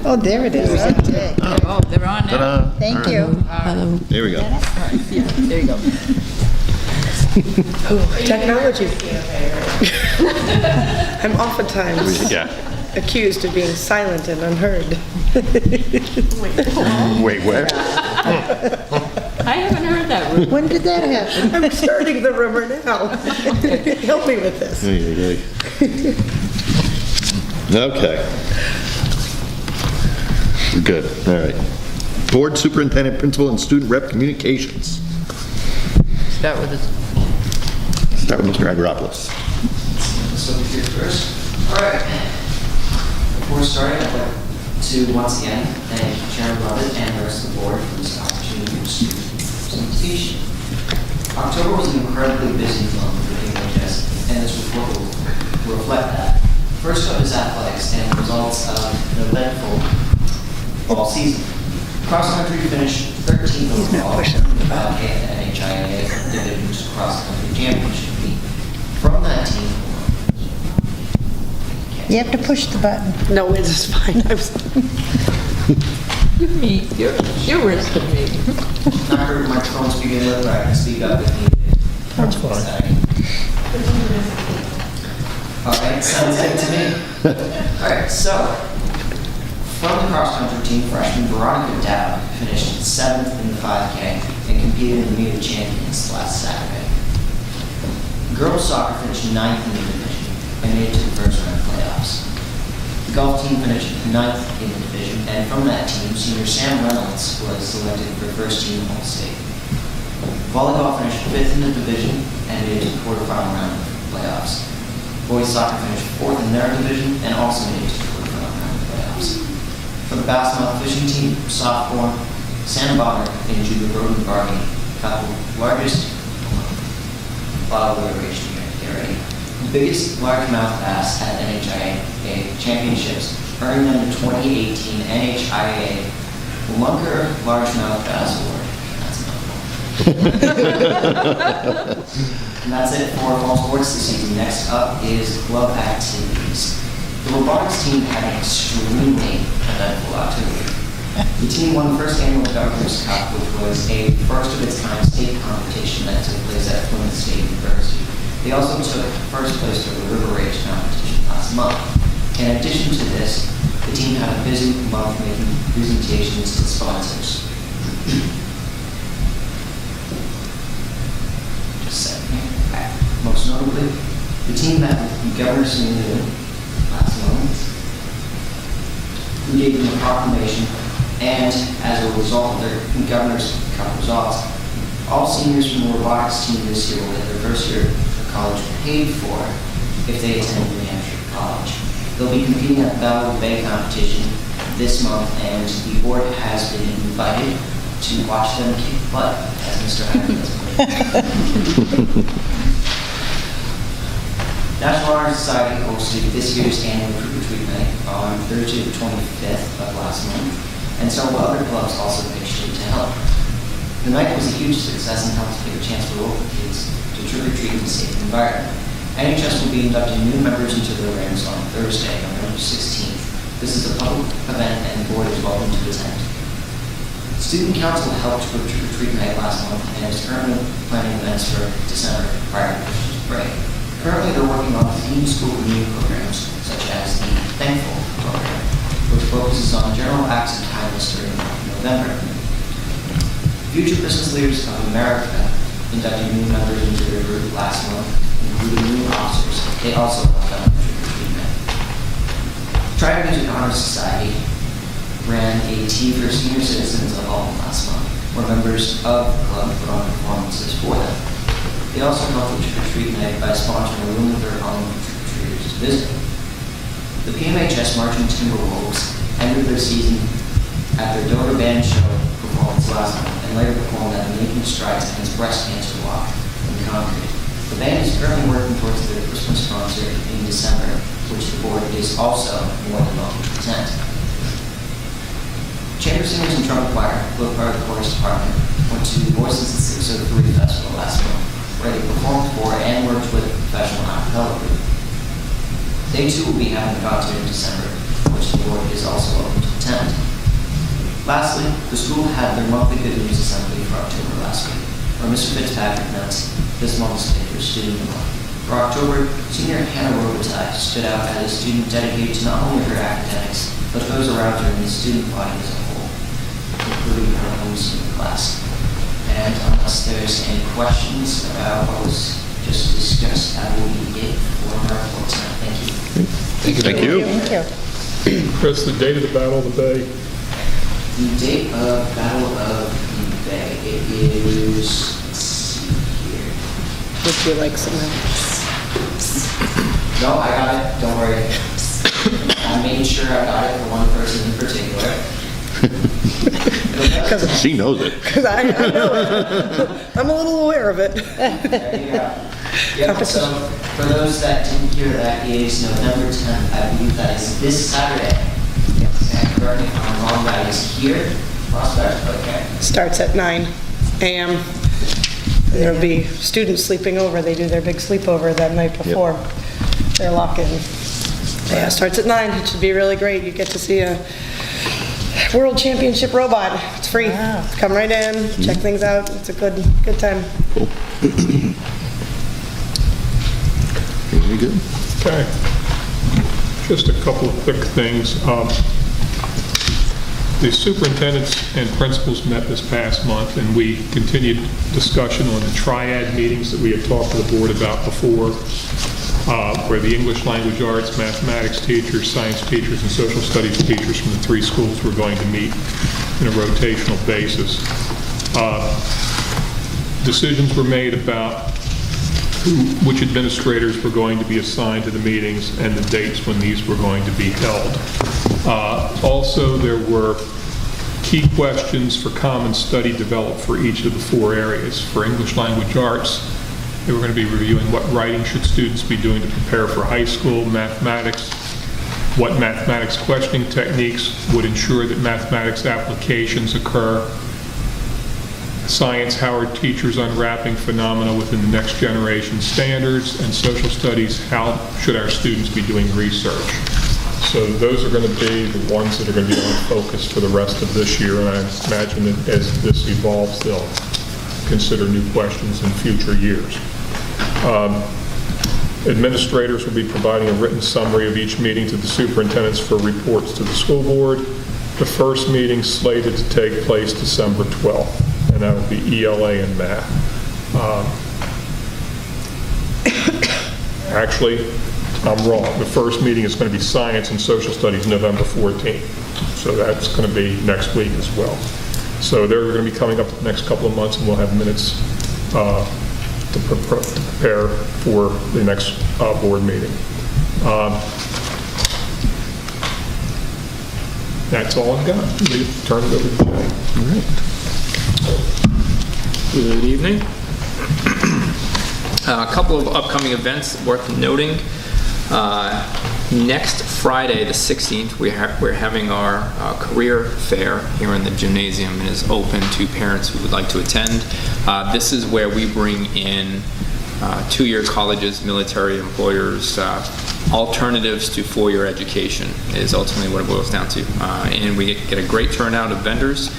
Oh, there it is. Okay. Oh, they're on now. Ta-da. Thank All you. right. There we go. Yeah, there you go. Technology. I'm oftentimes Yeah. accused of being silent and unheard. Wait, where? I haven't heard that, Ruth. When did that happen? I'm starting the rumor now. Help me with this. Okay. We're good. All right. Board Superintendent, Principal, and Student Rep Communications. Start with this. Start with Mr. Agropoulos. So here first. All right. Before starting, I'd like to once again thank Chairman Lovett and the rest of the board for this opportunity to speak presentation. October was an incredibly busy month for PMHS, and this report will reflect that. First up is athletics and the results of an eventful fall season. Cross country finished 13th overall in NHIA Division's cross country championship meet. From that team, You have to push the button. No, it is fine. I was, You're worse than me. not heard microphones to begin with, but I can speak up if needed. That's fine. All right, sounds good to me. All right, so from the cross-country team, freshman Veronica Dowd finished 7th in the 5K and competed in the Meet of Champions last Saturday. Girls soccer finished 9th in the division and made it to the first round of playoffs. The golf team finished 9th in the division, and from that team, senior Sam Reynolds was selected for first team All-State. Volleyball finished 5th in the division and made it to the quarterfinal round of playoffs. Boys soccer finished 4th in their division and also made it to the quarterfinal round of playoffs. For the basketball fishing team, sophomore Santa Barbara and junior Roden Barbie got the largest bottle of race area. The biggest largemouth bass at NHIA championships, earning them the 2018 NHIA Lunker Largemouth Bass Award. That's a mouthful. And that's it for fall sports this season. Next up is club activities. The robotics team had an extremely eventful October. The team won the first annual Governor's Cup, which was a first of its kind state competition that took place at Plymouth State University. They also took first place for the River Race competition last month. In addition to this, the team had a busy month making presentations to sponsors. Most notably, the team met with Governor Sununu last month, who gave them a proclamation, and as a result of their Governor's Cup results, all seniors from the robotics team this year will get their first year of college paid for if they attend New Hampshire College. They'll be competing at the Battle of the Bay competition this month, and the board has been invited to watch them kick butt, as Mr. Hines put it. National Honor Society hosted this year's annual Retreat Night on Thursday the 25th of last month, and several other clubs also pitched in to help. The night was a huge success and helped give a chance for local kids to trick-or-treat in a safe environment. NHS will be inducting new members into their ranks on Thursday, November 16th. This is a public event and the board is welcome to attend. Student Council helped with Trick-or-Treat Night last month and is currently planning events for December prior to Christmas break. Currently, they're working on themed school community programs, such as the Thankful program, which focuses on general acts of kindness during November. Future Business Leaders of America inducted new members into their group last month, including new officers. They also helped out with Trick-or-Treat Night. Triad Music Honor Society ran a tea for senior citizens of Alton last month, where members of the club put on performances for them. They also helped with Trick-or-Treat Night by sponsoring a room with their home for trick-or-treaters to visit. The PMHS Marching Timberwolves ended their season at their Dover Band Show performance last month and later performed at the Making Strides Against Breast Cancer Walk in Concord. The band is currently working towards their Christmas concert in December, which the board is also more than welcome to attend. Chamber Singers and Trumpet Choir, both part of the chorus department, went to the Voices at 603 Festival last month, where they performed for and worked with a professional a cappella group. They too will be having a concert in December with which the board is also open to attend. Lastly, the school had their monthly Good News Assembly for October last week, where Mr. Fitzpatrick announced this month's paper Student of the Month. For October, senior Hannah Robitaille stood out as a student dedicated to not only her academics, but those around her and the student body as a whole, including her own senior class. And unless there's any questions about what was just discussed, that will be it for my report tonight. Thank you. Thank you. Thank you. Chris, the date of the Battle of the Bay? The date of Battle of the Bay, it is, let's see here. Would you like some else? No, I got it, don't worry. I made sure I got it for one person in particular. She knows it. Because I know it. I'm a little aware of it. There you go. Yep, so for those that didn't hear, that is November 10th. I believe that is this Saturday. And correct me if I'm wrong, that is here. Prospect, okay. Starts at 9 a.m. There'll be students sleeping over. They do their big sleepover that night before their lock-in. Yeah, starts at 9. It should be really great. You get to see a World Championship robot. It's free. Wow. Come right in, check things out. It's a good time. Cool. Very good. Okay. Just a couple of quick things. The superintendents and principals met this past month, and we continued discussion on the triad meetings that we had talked to the board about before, where the English language arts, mathematics teachers, science teachers, and social studies teachers from the 3 schools were going to meet on a rotational basis. Decisions were made about which administrators were going to be assigned to the meetings and the dates when these were going to be held. Also, there were key questions for common study developed for each of the 4 areas. For English language arts, they were going to be reviewing what writing should students be doing to prepare for high school, mathematics, what mathematics questioning techniques would ensure that mathematics applications occur, science, how are teachers unwrapping phenomena within the next generation standards, and social studies, how should our students be doing research. So those are going to be the ones that are going to be on focus for the rest of this year, and I imagine that as this evolves, they'll consider new questions in future years. Administrators will be providing a written summary of each meeting to the superintendents for reports to the school board. The first meeting slated to take place December 12th, and that will be ELA and math. Actually, I'm wrong. The first meeting is going to be science and social studies November 14th. So that's going to be next week as well. So they're going to be coming up the next couple of months, and we'll have minutes to prepare for the next board meeting. That's all I've got. Turn it over to Jay. All right. Good evening. A couple of upcoming events worth noting. Next Friday, the 16th, we're having our career fair here in the gymnasium, and is open to parents who would like to attend. This is where we bring in 2-year colleges, military employers, alternatives to 4-year education is ultimately what it boils down to. And we get a great turnout of vendors.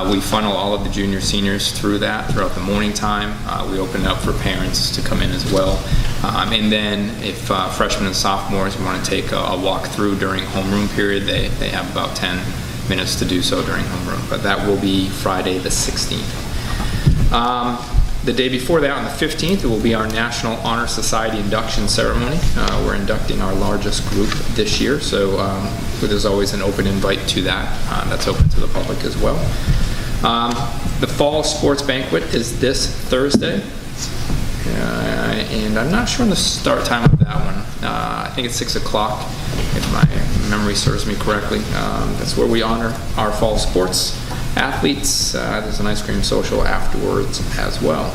We funnel all of the junior seniors through that throughout the morning time. We open it up for parents to come in as well. And then if freshmen and sophomores want to take a walk through during homeroom period, they have about 10 minutes to do so during homeroom. But that will be Friday the 16th. The day before that, on the 15th, it will be our National Honor Society induction ceremony. We're inducting our largest group this year, so there's always an open invite to that. That's open to the public as well. The fall sports banquet is this Thursday, and I'm not sure on the start time of that one. I think it's 6 o'clock, if my memory serves me correctly. That's where we honor our fall sports athletes. There's an ice cream social afterwards as well.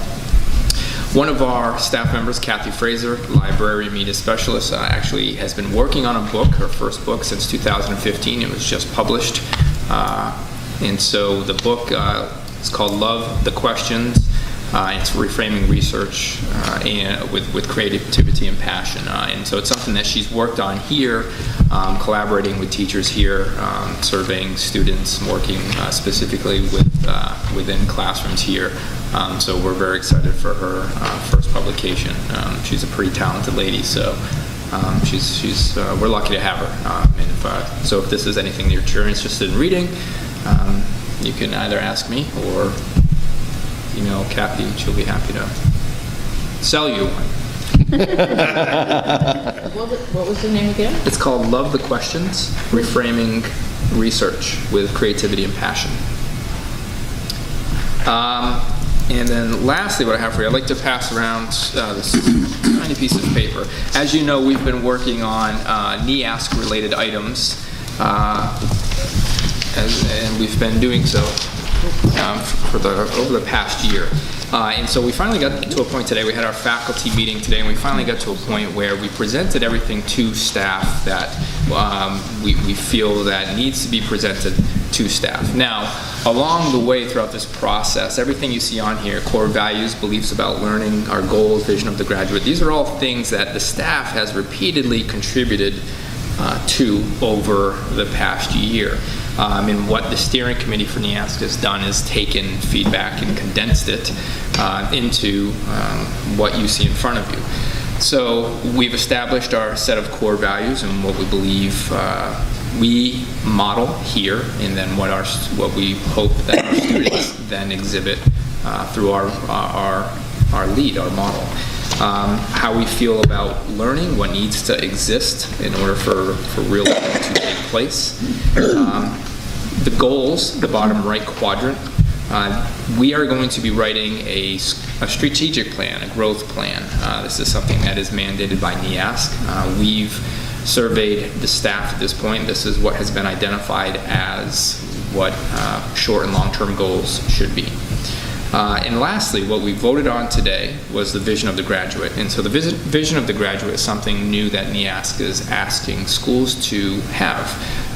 One of our staff members, Kathy Fraser, library media specialist, actually has been working on a book, her first book, since 2015. It was just published. And so the book is called Love the Questions. It's reframing research and with creativity and passion. And so it's something that she's worked on here, collaborating with teachers here, surveying students, working specifically within classrooms here. So we're very excited for her first publication. She's a pretty talented lady, so we're lucky to have her. And if this is anything that you're interested in reading, you can either ask me or email Kathy, and she'll be happy to sell you one. What was the name again? It's called Love the Questions, Reframing Research with Creativity and Passion. And then lastly, what I have for you, I'd like to pass around this tiny piece of paper. As you know, we've been working on NEASC-related items, and we've been doing so over the past year. And so we finally got to a point today, we had our faculty meeting today, and we finally got to a point where we presented everything to staff that we feel that needs to be presented to staff. Now, along the way throughout this process, everything you see on here, core values, beliefs about learning, our goals, vision of the graduate, these are all things that the staff has repeatedly contributed to over the past year. And what the steering committee for NEASC has done is taken feedback and condensed it into what you see in front of you. So we've established our set of core values and what we believe we model here, and then what we hope that our students then exhibit through our lead, our model. How we feel about learning, what needs to exist in order for real learning to take place. The goals, the bottom right quadrant, we are going to be writing a strategic plan, a growth plan. This is something that is mandated by NEASC. We've surveyed the staff at this point. This is what has been identified as what short and long-term goals should be. And lastly, what we voted on today was the vision of the graduate. And so the vision of the graduate is something new that NEASC is asking schools to have.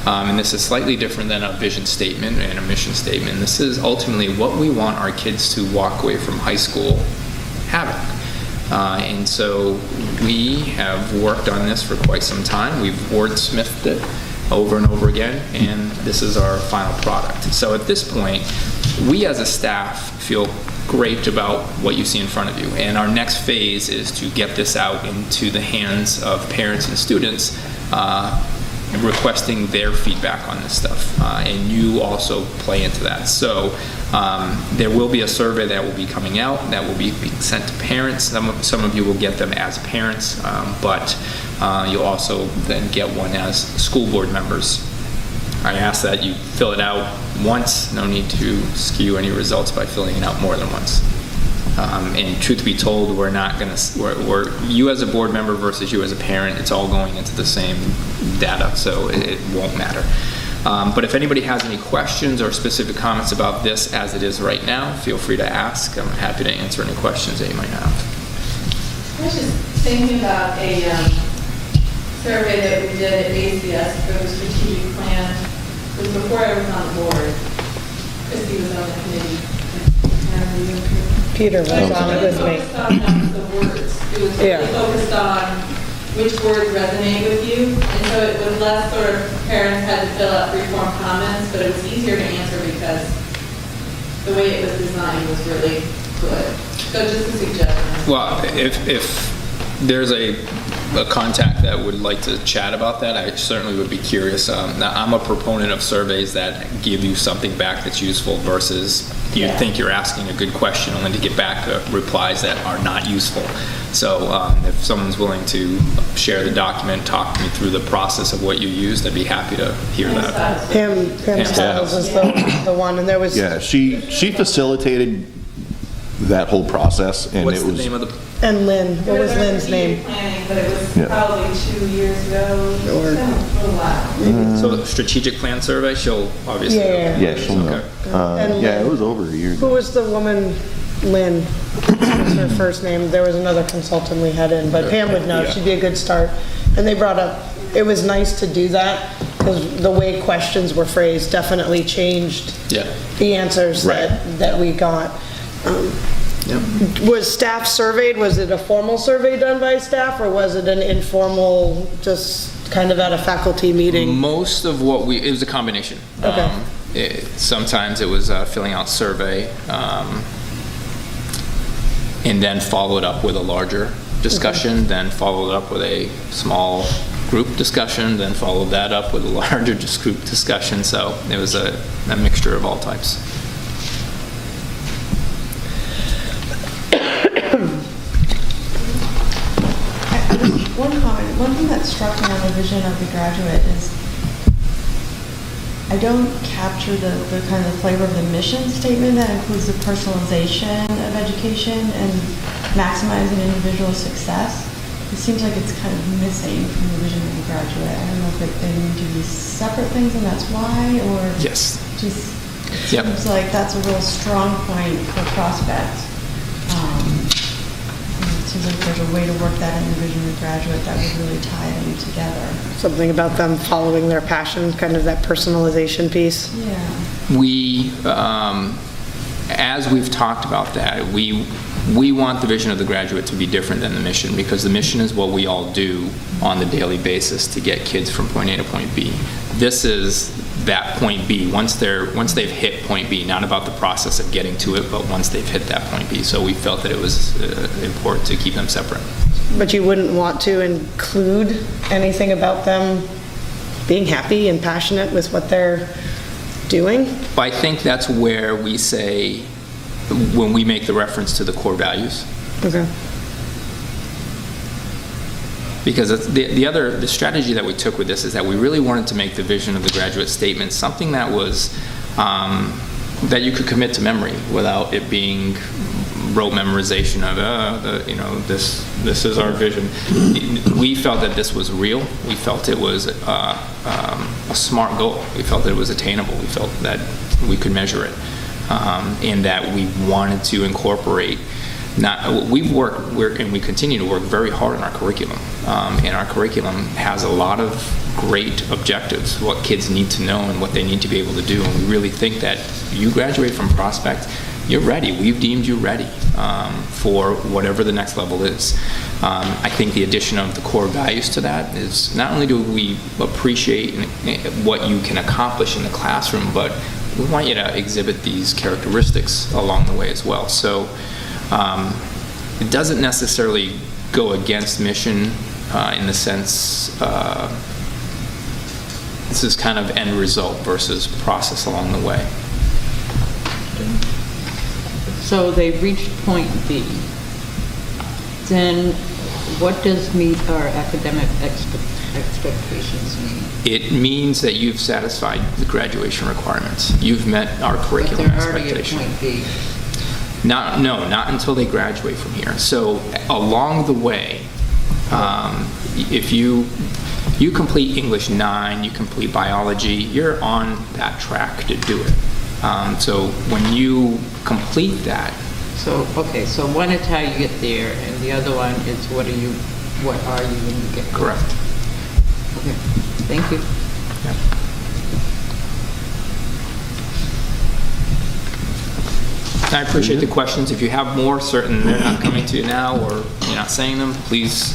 And this is slightly different than a vision statement and a mission statement. This is ultimately what we want our kids to walk away from high school having. And so we have worked on this for quite some time. We've wordsmithed it over and over again, and this is our final product. So at this point, we as a staff feel great about what you see in front of you, and our next phase is to get this out into the hands of parents and students, requesting their feedback on this stuff, and you also play into that. So there will be a survey that will be coming out that will be sent to parents. Some of you will get them as parents, but you'll also then get one as school board members. I ask that you fill it out once. No need to skew any results by filling it out more than once. And truth be told, we're not going to, we're you as a board member versus you as a parent, it's all going into the same data, so it won't matter. But if anybody has any questions or specific comments about this as it is right now, feel free to ask. I'm happy to answer any questions that you might have. I was just thinking about a survey that we did at ACS for the strategic plan. It was before I was on the board. Christy was on the committee. Peter was on it with me. Focused on the words. It was really focused on which words resonate with you. And so it was less sort of parents had to fill out free-form comments, but it was easier to answer because the way it was designed was really good. So just a suggestion. Well, if there's a contact that would like to chat about that, I certainly would be curious. Now, I'm a proponent of surveys that give you something back that's useful versus you think you're asking a good question only to get back replies that are not useful. So if someone's willing to share the document, talk to me through the process of what you used, I'd be happy to hear that. Pam Stiles is the one, and there was... Yeah, she facilitated that whole process, and What's it the was... name of the... And Lynn, what was Lynn's name? Planning, but it was Yeah. probably 2 years ago. It's been a little while. So the strategic plan survey, she'll obviously... Yeah. Yeah, she'll know. And Yeah, Lynn. it was over a year Who ago. was the woman, Lynn? What was her first name? There was another consultant we had in, but Pam would know. Yeah. She'd be a good start. And they brought up, it was nice to do that because the way questions were phrased definitely changed Yeah. the answers Right. that we got. Yep. Was staff surveyed? Was it a formal survey done by staff, or was it an informal, just kind of at a faculty meeting? Most of what it was a combination. Okay. Sometimes it was filling out survey, and then followed up with a larger discussion, then followed up with a small group discussion, then followed that up with a larger group discussion. So it was a mixture of all types. One comment, one thing that struck me on the vision of the graduate is I don't capture the kind of flavor of the mission statement that includes the personalization of education and maximizing individual success. It seems like it's kind of missing from the vision of the graduate. I don't know if they need to be separate things and that's why, or Yes. just Yep. seems like that's a real strong point for prospects. It seems like there's a way to work that in the vision of the graduate that would really tie them together. Something about them following their passion, kind of that personalization piece. Yeah. We, as we've talked about that, we want the vision of the graduate to be different than the mission, because the mission is what we all do on the daily basis to get kids from point A to point B. This is that point B, once they've hit point B, not about the process of getting to it, but once they've hit that point B. So we felt that it was important to keep them separate. But you wouldn't want to include anything about them being happy and passionate with what they're doing? But I think that's where we say, when we make the reference to the core values. Okay. Because the strategy that we took with this is that we really wanted to make the vision of the graduate statement something that was, that you could commit to memory without it being rote memorization of, this is our vision. We felt that this was real. We felt it was a smart goal. We felt that it was attainable. We felt that we could measure it, and that we wanted to incorporate. We've worked, and we continue to work very hard on our curriculum, and our curriculum has a lot of great objectives, what kids need to know and what they need to be able to do, and we really think that you graduate from Prospect, you're ready. We've deemed you ready for whatever the next level is. I think the addition of the core values to that is, not only do we appreciate what you can accomplish in the classroom, but we want you to exhibit these characteristics along the way as well. So it doesn't necessarily go against mission in the sense this is kind of end result versus process along the way. So they reached point B. Then what does meet our academic expectations mean? It means that you've satisfied the graduation requirements. You've met our curriculum But they're already at expectation. point B. Not until they graduate from here. So along the way, if you complete English 9, you complete biology, you're on that track to do it. So when you complete that. So one is how you get there, and the other one is what are you when you get there? Correct. Okay, thank you. I appreciate the questions. If you have more, certain they're not coming to you now or you're not saying them, please,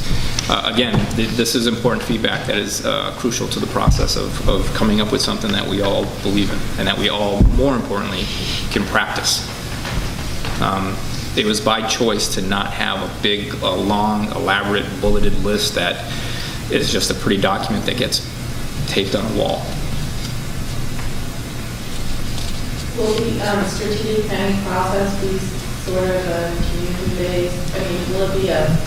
again, this is important feedback that is crucial to the process of coming up with something that we all believe in and that we all, more importantly, can practice. It was by choice to not have a big, long, elaborate, bulleted list that is just a pretty document that gets taped on a wall. Will the strategic planning process be sort of a community-based, will it be a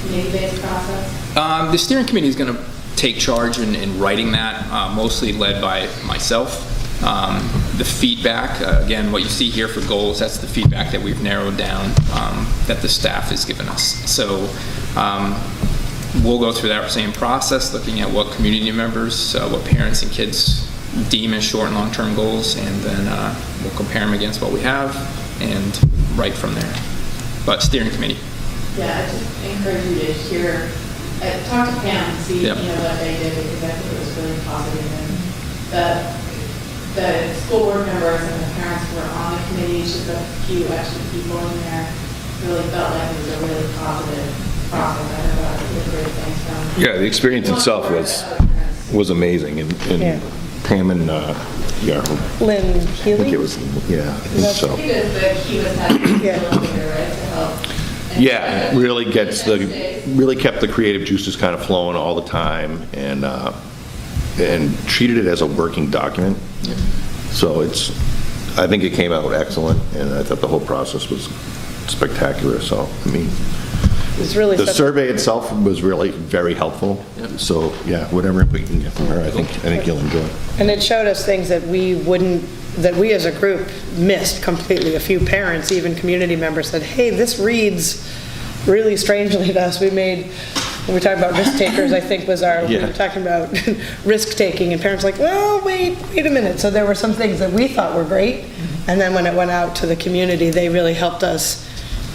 community-based process? The steering committee is going to take charge in writing that, mostly led by myself. The feedback, again, what you see here for goals, that's the feedback that we've narrowed down that the staff has given us. So we'll go through that same process, looking at what community members, what parents and kids deem as short and long-term goals, and then we'll compare them against what we have and write from there. But steering committee. Yeah, I just encourage you to hear, talk to Pam and see Yep. What they did, because I think it was really positive. And the school board members and the parents were on the committee, just a few extra people in there. really felt like it was a really positive process. I know I heard great things from. Yeah, the experience itself was amazing, and Yeah. Pam and, yeah, Lynn I think Healy? it was, yeah, I think so. I think it was the key was having Yeah. facilitator, right, to help. And Yeah, it really gets the next days. really kept the creative juices kind of flowing all the time, and treated it as a working document. So I think it came out excellent, and I thought the whole process was spectacular, so, I mean, It's really the such- survey itself was really very helpful. So, yeah, whatever input you can get from her, I think you'll enjoy. And it showed us things that we as a group missed completely. A few parents, even community members said, hey, this reads really strangely to us. When we talked about risk takers, I think we Yeah. were talking about risk taking, and parents were like, well, wait a minute. So there were some things that we thought were great, and then when it went out to the community, they really helped us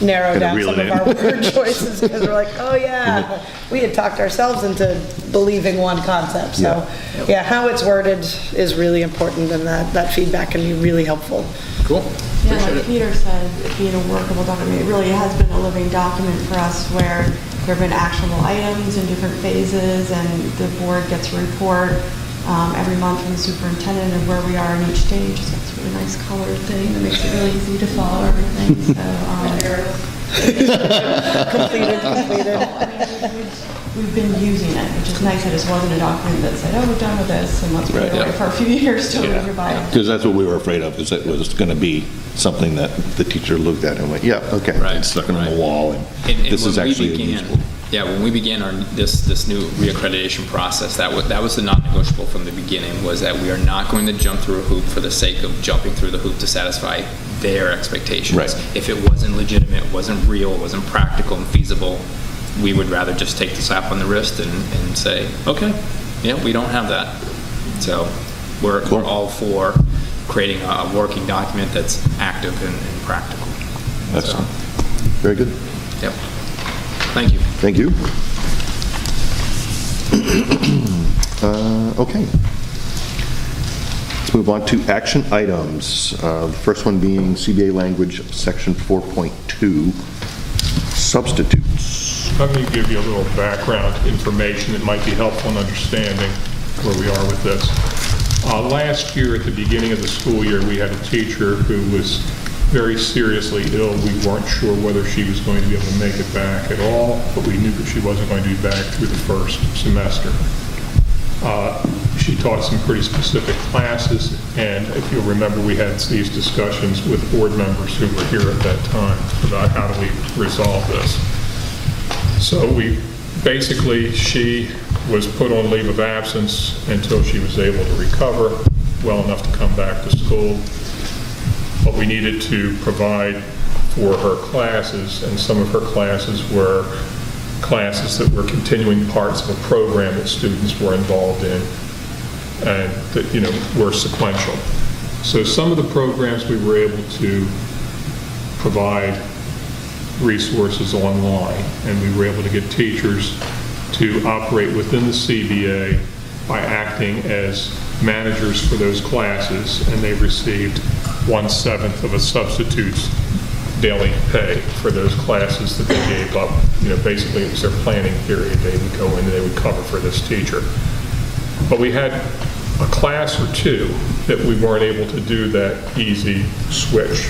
narrow Kinda down reel some it of in. our word choices, because we're like, oh yeah, we had talked ourselves into believing one concept. So, yeah, how it's worded is really important, and that feedback can be really helpful. Cool. Yeah, Appreciate like it. Peter said, being a workable document, it really has been a living document for us where there have been actionable items in different phases, and the board gets a report every month from the superintendent of where we are in each stage. So it's a really nice colored thing that makes it really easy to follow everything. So, Completed. we've been using it, which is nice. It just wasn't a document that said, oh, we're done with this, and let's put it Right, away for a few years till we revise it. Because that's what we were afraid of, is it was going to be something that the teacher looked at and went, yeah, okay, Right, it's stuck on right. the wall, and this when is we actually began- useful. Yeah, when we began this new reaccreditation process, that was the non-negotiable from the beginning, was that we are not going to jump through a hoop for the sake of jumping through the hoop to satisfy their expectations. Right. If it wasn't legitimate, wasn't real, wasn't practical and feasible, we would rather just take the slap on the wrist and say, okay, yeah, we don't have that. So we're all for creating a working document that's active and practical. Excellent. Very good. Yep. Thank you. Thank you. Okay. Let's move on to action items. The first one being CBA language, section 4.2, substitutes. Let me give you a little background information that might be helpful in understanding where we are with this. Last year, at the beginning of the school year, we had a teacher who was very seriously ill. We weren't sure whether she was going to be able to make it back at all, but we knew that she wasn't going to be back through the first semester. She taught some pretty specific classes, and if you'll remember, we had these discussions with board members who were here at that time about how do we resolve this. So she was put on leave of absence until she was able to recover well enough to come back to school. But we needed to provide for her classes, and some of her classes were classes that were continuing parts of a program that students were involved in, and that, were sequential. So some of the programs we were able to provide resources online, and we were able to get teachers to operate within the CBA by acting as managers for those classes, and they received 1/7 of a substitute's daily pay for those classes that they gave up. Basically it was their planning period. They would go in and they would cover for this teacher. But we had a class or two that we weren't able to do that easy switch,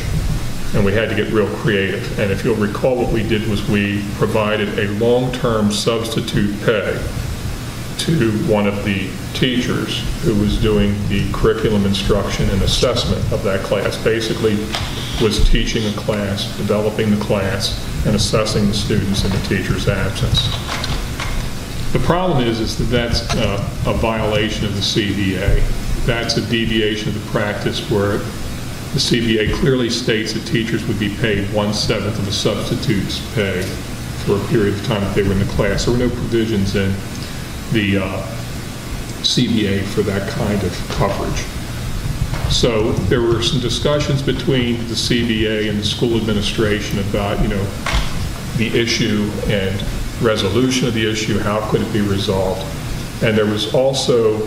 and we had to get real creative. And if you'll recall, what we did was we provided a long-term substitute pay to one of the teachers who was doing the curriculum instruction and assessment of that class. Basically was teaching a class, developing the class, and assessing the students in the teacher's absence. The problem is that that's a violation of the CBA. That's a deviation of the practice where the CBA clearly states that teachers would be paid 1/7 of a substitute's pay for a period of time that they were in the class. There were no provisions in the CBA for that kind of coverage. So there were some discussions between the CBA and the school administration about, the issue and resolution of the issue, how could it be resolved? And there was also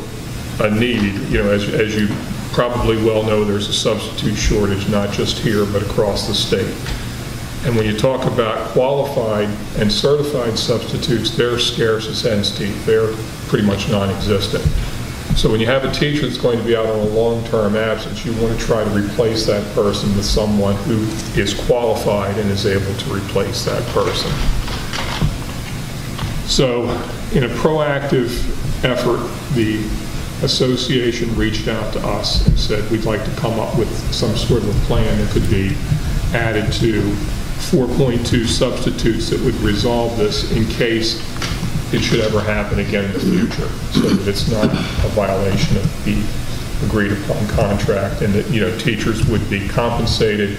a need, as you probably well know, there's a substitute shortage, not just here, but across the state. And when you talk about qualified and certified substitutes, they're scarce as hen's teeth. They're pretty much non-existent. So when you have a teacher that's going to be out on a long-term absence, you want to try to replace that person with someone who is qualified and is able to replace that person. So in a proactive effort, the association reached out to us and said, we'd like to come up with some sort of a plan that could be added to 4.2 substitutes that would resolve this in case it should ever happen again in the future, so that it's not a violation of the agreed upon contract, and that, you know, teachers would be compensated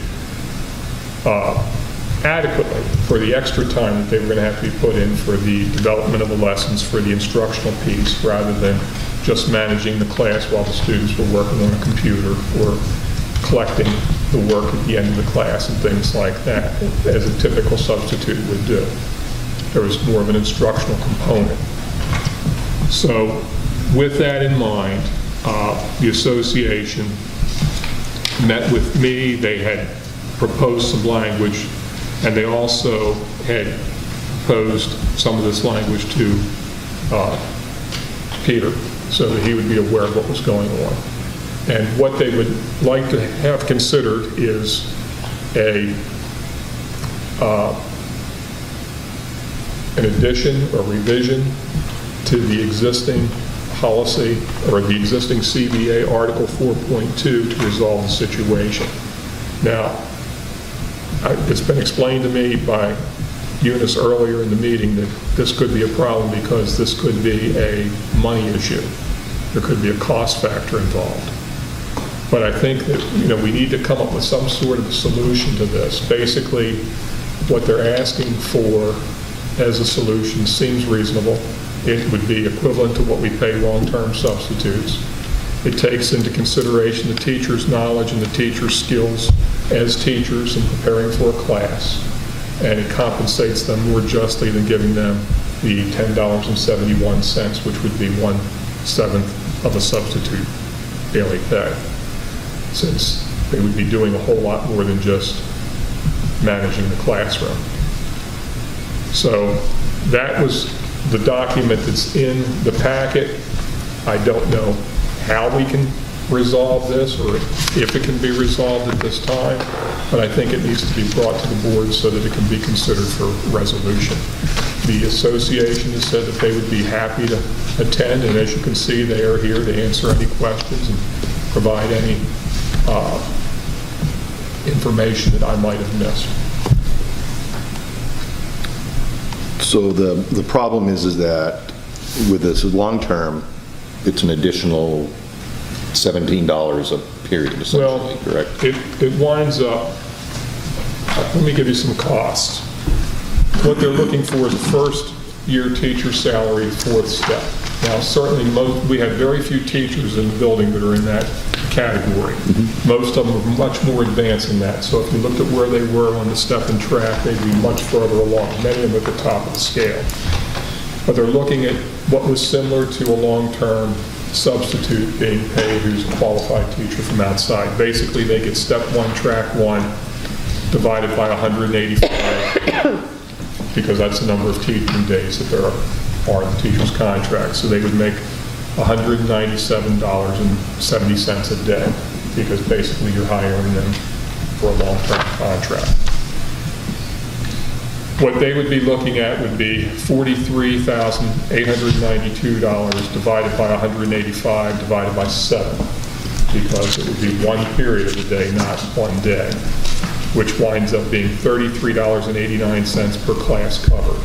adequately for the extra time that they were going to have to be put in for the development of the lessons, for the instructional piece, rather than just managing the class while the students were working on a computer or collecting the work at the end of the class and things like that, as a typical substitute would do. There was more of an instructional component. So with that in mind, the association met with me. They had proposed some language, and they also had proposed some of this language to Peter, so that he would be aware of what was going on. And what they would like to have considered is an addition or revision to the existing policy or the existing CBA Article 4.2 to resolve the situation. Now, it's been explained to me by Eunice earlier in the meeting that this could be a problem because this could be a money issue. There could be a cost factor involved. But I think that, you know, we need to come up with some sort of solution to this. Basically, what they're asking for as a solution seems reasonable. It would be equivalent to what we pay long-term substitutes. It takes into consideration the teacher's knowledge and the teacher's skills as teachers in preparing for a class, and it compensates them more justly than giving them the $10.71, which would be 1/7 of a substitute daily pay, since they would be doing a whole lot more than just managing the classroom. So that was the document that's in the packet. I don't know how we can resolve this or if it can be resolved at this time, but I think it needs to be brought to the board so that it can be considered for resolution. The association has said that they would be happy to attend, and as you can see, they are here to answer any questions and provide any information that I might have missed. So the problem is that with this long-term, it's an additional $17 a period, essentially, correct? It winds up, let me give you some costs. What they're looking for is a first-year teacher salary, fourth step. Now, certainly, we have very few teachers in the building that are in that category. Most of them are much more advanced than that. So if you looked at where they were on the step and track, they'd be much further along, many of them at the top of the scale. But they're looking at what was similar to a long-term substitute being paid who's a qualified teacher from outside. Basically, they get step one, track one, divided by 185, because that's the number of teaching days that there are in the teacher's contract. So they would make $197.70 a day, because basically you're hiring them for a long-term contract. What they would be looking at would be $43,892 divided by 185 divided by 7, because it would be one period of the day, not one day, which winds up being $33.89 per class covered.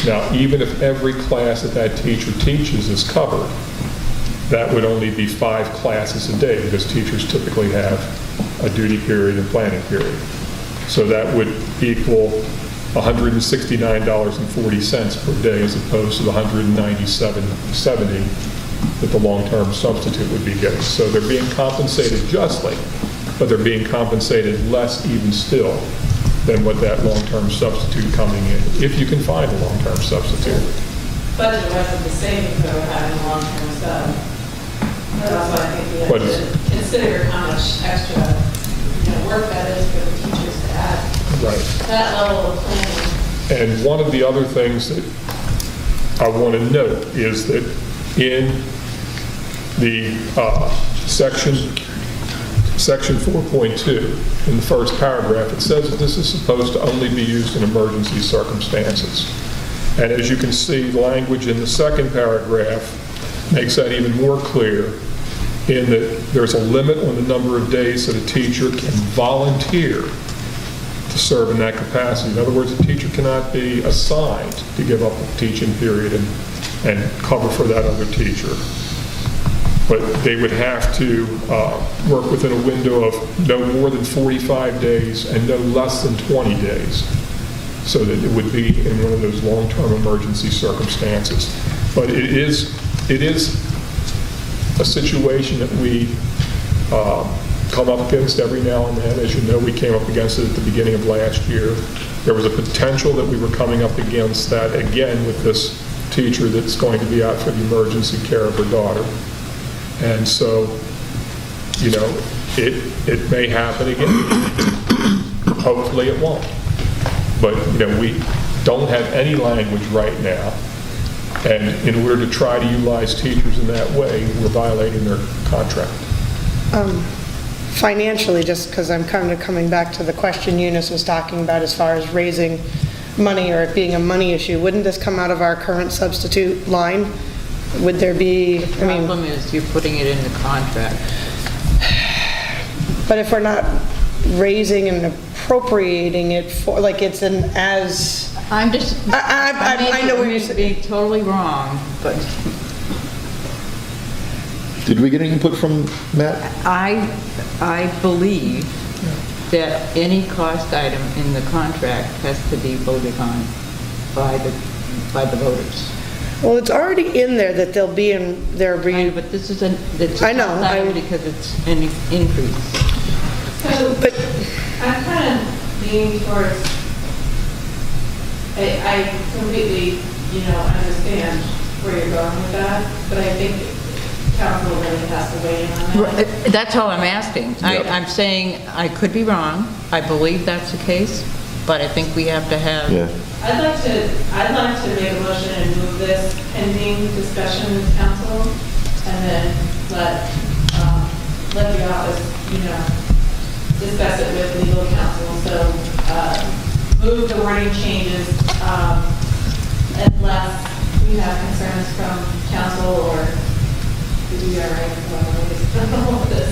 Now, even if every class that that teacher teaches is covered, that would only be 5 classes a day, because teachers typically have a duty period and planning period. So that would equal $169.40 per day, as opposed to the $197.70 that the long-term substitute would be getting. So they're being compensated justly, but they're being compensated less even still than what that long-term substitute coming in, if you can find a long-term substitute. Budget wasn't the same if we were having a long-term sub. That's why I think we have to consider how much extra work that is for the teachers to add. Right. that level of planning. And one of the other things that I want to note is that in the section 4.2, in the first paragraph, it says that this is supposed to only be used in emergency circumstances. And as you can see, language in the second paragraph makes that even more clear, in that there's a limit on the number of days that a teacher can volunteer to serve in that capacity. In other words, a teacher cannot be assigned to give up a teaching period and cover for that other teacher. But they would have to work within a window of no more than 45 days and no less than 20 days, so that it would be in one of those long-term emergency circumstances. But it is a situation that we come up against every now and then. As you know, we came up against it at the beginning of last year. There was a potential that we were coming up against that again with this teacher that's going to be out for the emergency care of her daughter. And so, you know, it may happen again. Hopefully it won't. But, you know, we don't have any language right now. And in order to try to utilize teachers in that way, we're violating their contract. Financially, just because I'm kind of coming back to the question Eunice was talking about as far as raising money or it being a money issue, wouldn't this come out of our current substitute line? Would there be, The problem is you're putting it in the contract. but if we're not raising and appropriating it for, like it's an as, I'm just, I know what you're saying. be totally wrong, but Did we get any input from Matt? I believe that any cost item in the contract has to be voted on by the voters. Well, it's already in there that they'll be in, But this is it's a I know, cost item because it's an increase. So, But- I'm kind of leaning towards, I completely, understand where you're going with that, but I think council really has to weigh in on that. That's all I'm asking. Yep. I'm saying I could be wrong. I believe that's the case, but I think we have to have. Yeah. I'd like to make a motion and move this pending discussion with council, and then let the office, discuss it with legal counsel. So, move the wording changes, unless we have concerns from council or did we all right with this?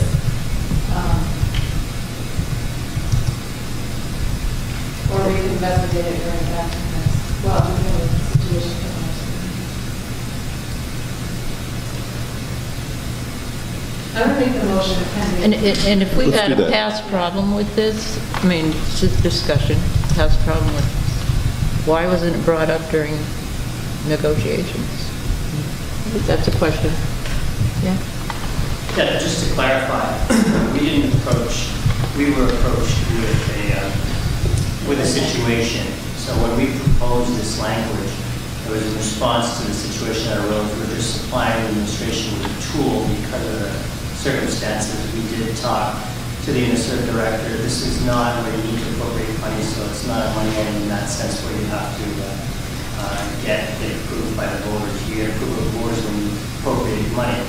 Or we can investigate it during that next, well, we know the situation. I would make the motion pending. And if we Let's had do a that. past problem with this, I mean, it's a discussion, past problem with, why wasn't it brought up during negotiations? That's a question. Yeah. Yeah, just to clarify, we were approached with a situation. So when we proposed this language, it was in response to the situation that arose. We were just supplying the administration with a tool because of the circumstances. We did talk to the UNICEF director. This is not where you need to appropriate money, so it's not a money item in that sense where you have to get it approved by the voters. You get approval of the voters when you appropriate money.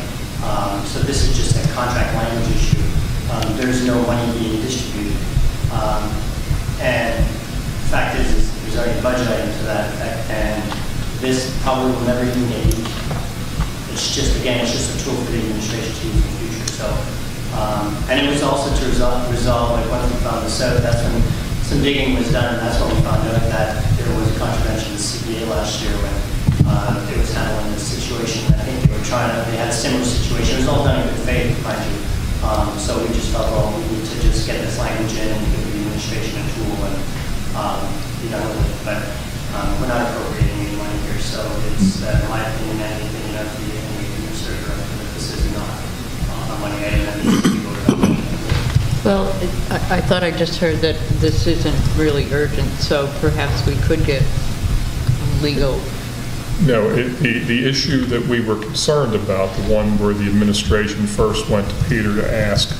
So this is just a contract language issue. There's no money being distributed. And the fact is there's already a budget item to that effect, and this probably will never even get used. It's just a tool for the administration to use in the future. So, and it was also to resolve, like once we found this out, that's when some digging was done, and that's when we found out that there was a contravention to the CBA last year when it was handling this situation. I think they had a similar situation. It was all done in good faith, mind you. So we just thought, well, we need to just get this language in and give the administration a tool and be done with it. But we're not appropriating any money here, so it's, in my opinion, anything you have to be in your server, that this is not a money item that needs to be voted on. Well, I thought I just heard that this isn't really urgent, so perhaps we could get legal. No, the issue that we were concerned about, the one where the administration first went to Peter to ask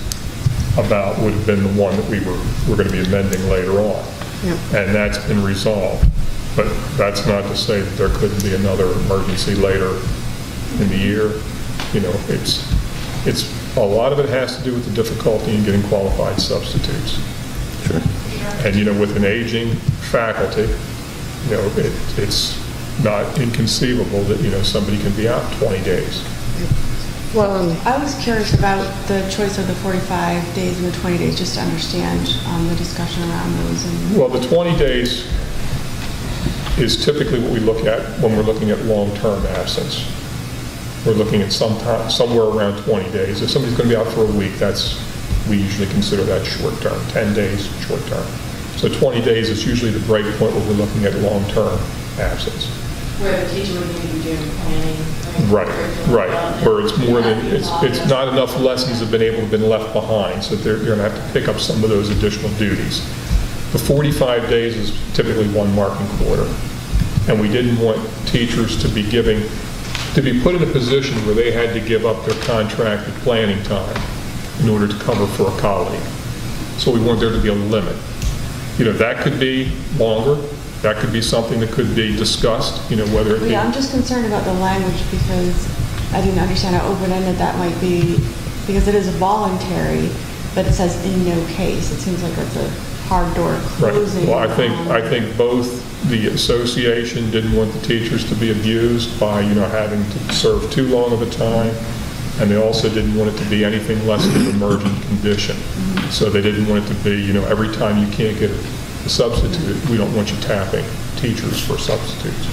about, would have been the one that we're going to be amending later on. And that's been resolved. But that's not to say that there couldn't be another emergency later in the year. You know, it's a lot of it has to do with the difficulty in getting qualified substitutes. Sure. And, you know, with an aging faculty, you know, it's not inconceivable that, you know, somebody can be out 20 days. Well, I was curious about the choice of the 45 days and the 20 days, just to understand the discussion around those. And Well, the 20 days is typically what we look at when we're looking at long-term absence. We're looking at somewhere around 20 days. If somebody's going to be out for a week, we usually consider that short-term, 10 days short-term. So 20 days is usually the break point where we're looking at long-term absence. Where the teacher would need to be doing planning. Right. Where it's more than, it's not enough lessons have been left behind, so they're going to have to pick up some of those additional duties. The 45 days is typically one marking quarter, and we didn't want teachers to be put in a position where they had to give up their contracted planning time in order to cover for a colleague. So we want there to be a limit. You know, that could be longer. That could be something that could be discussed, you know, whether it be... Yeah, I'm just concerned about the language because I didn't understand how open-ended that might be, because it is voluntary, but it says in no case. It seems like that's a hard door Right. closing. Well, I think both the association didn't want the teachers to be abused by, you know, having to serve too long of a time, and they also didn't want it to be anything less than an emergent condition. So they didn't want it to be, you know, every time you can't get a substitute, we don't want you tapping teachers for substitutes.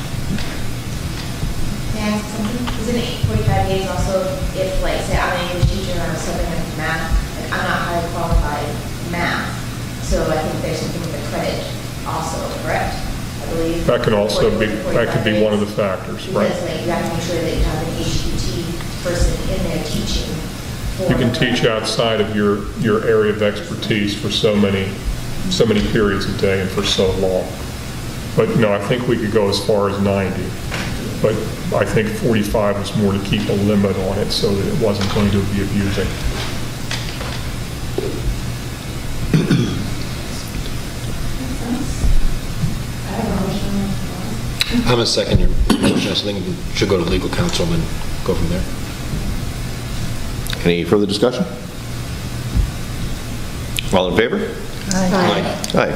May I ask something? Isn't it 45 days also if, like, say I'm an English teacher and I'm subbing into math, like I'm not highly qualified in math, so I think there's something with the credit also, correct? I believe. That can also be, 45 that could be one of the days. factors, right? Because like you have to make sure that you have an HQT person in there teaching. You can teach outside of your area of expertise for so many periods a day and for so long. But no, I think we could go as far as 90. But I think 45 was more to keep a limit on it so that it wasn't going to be abusing. I'm going to second your motion. I think it should go to legal counsel and go from there. Any further discussion? All in favor? Aye. Aye.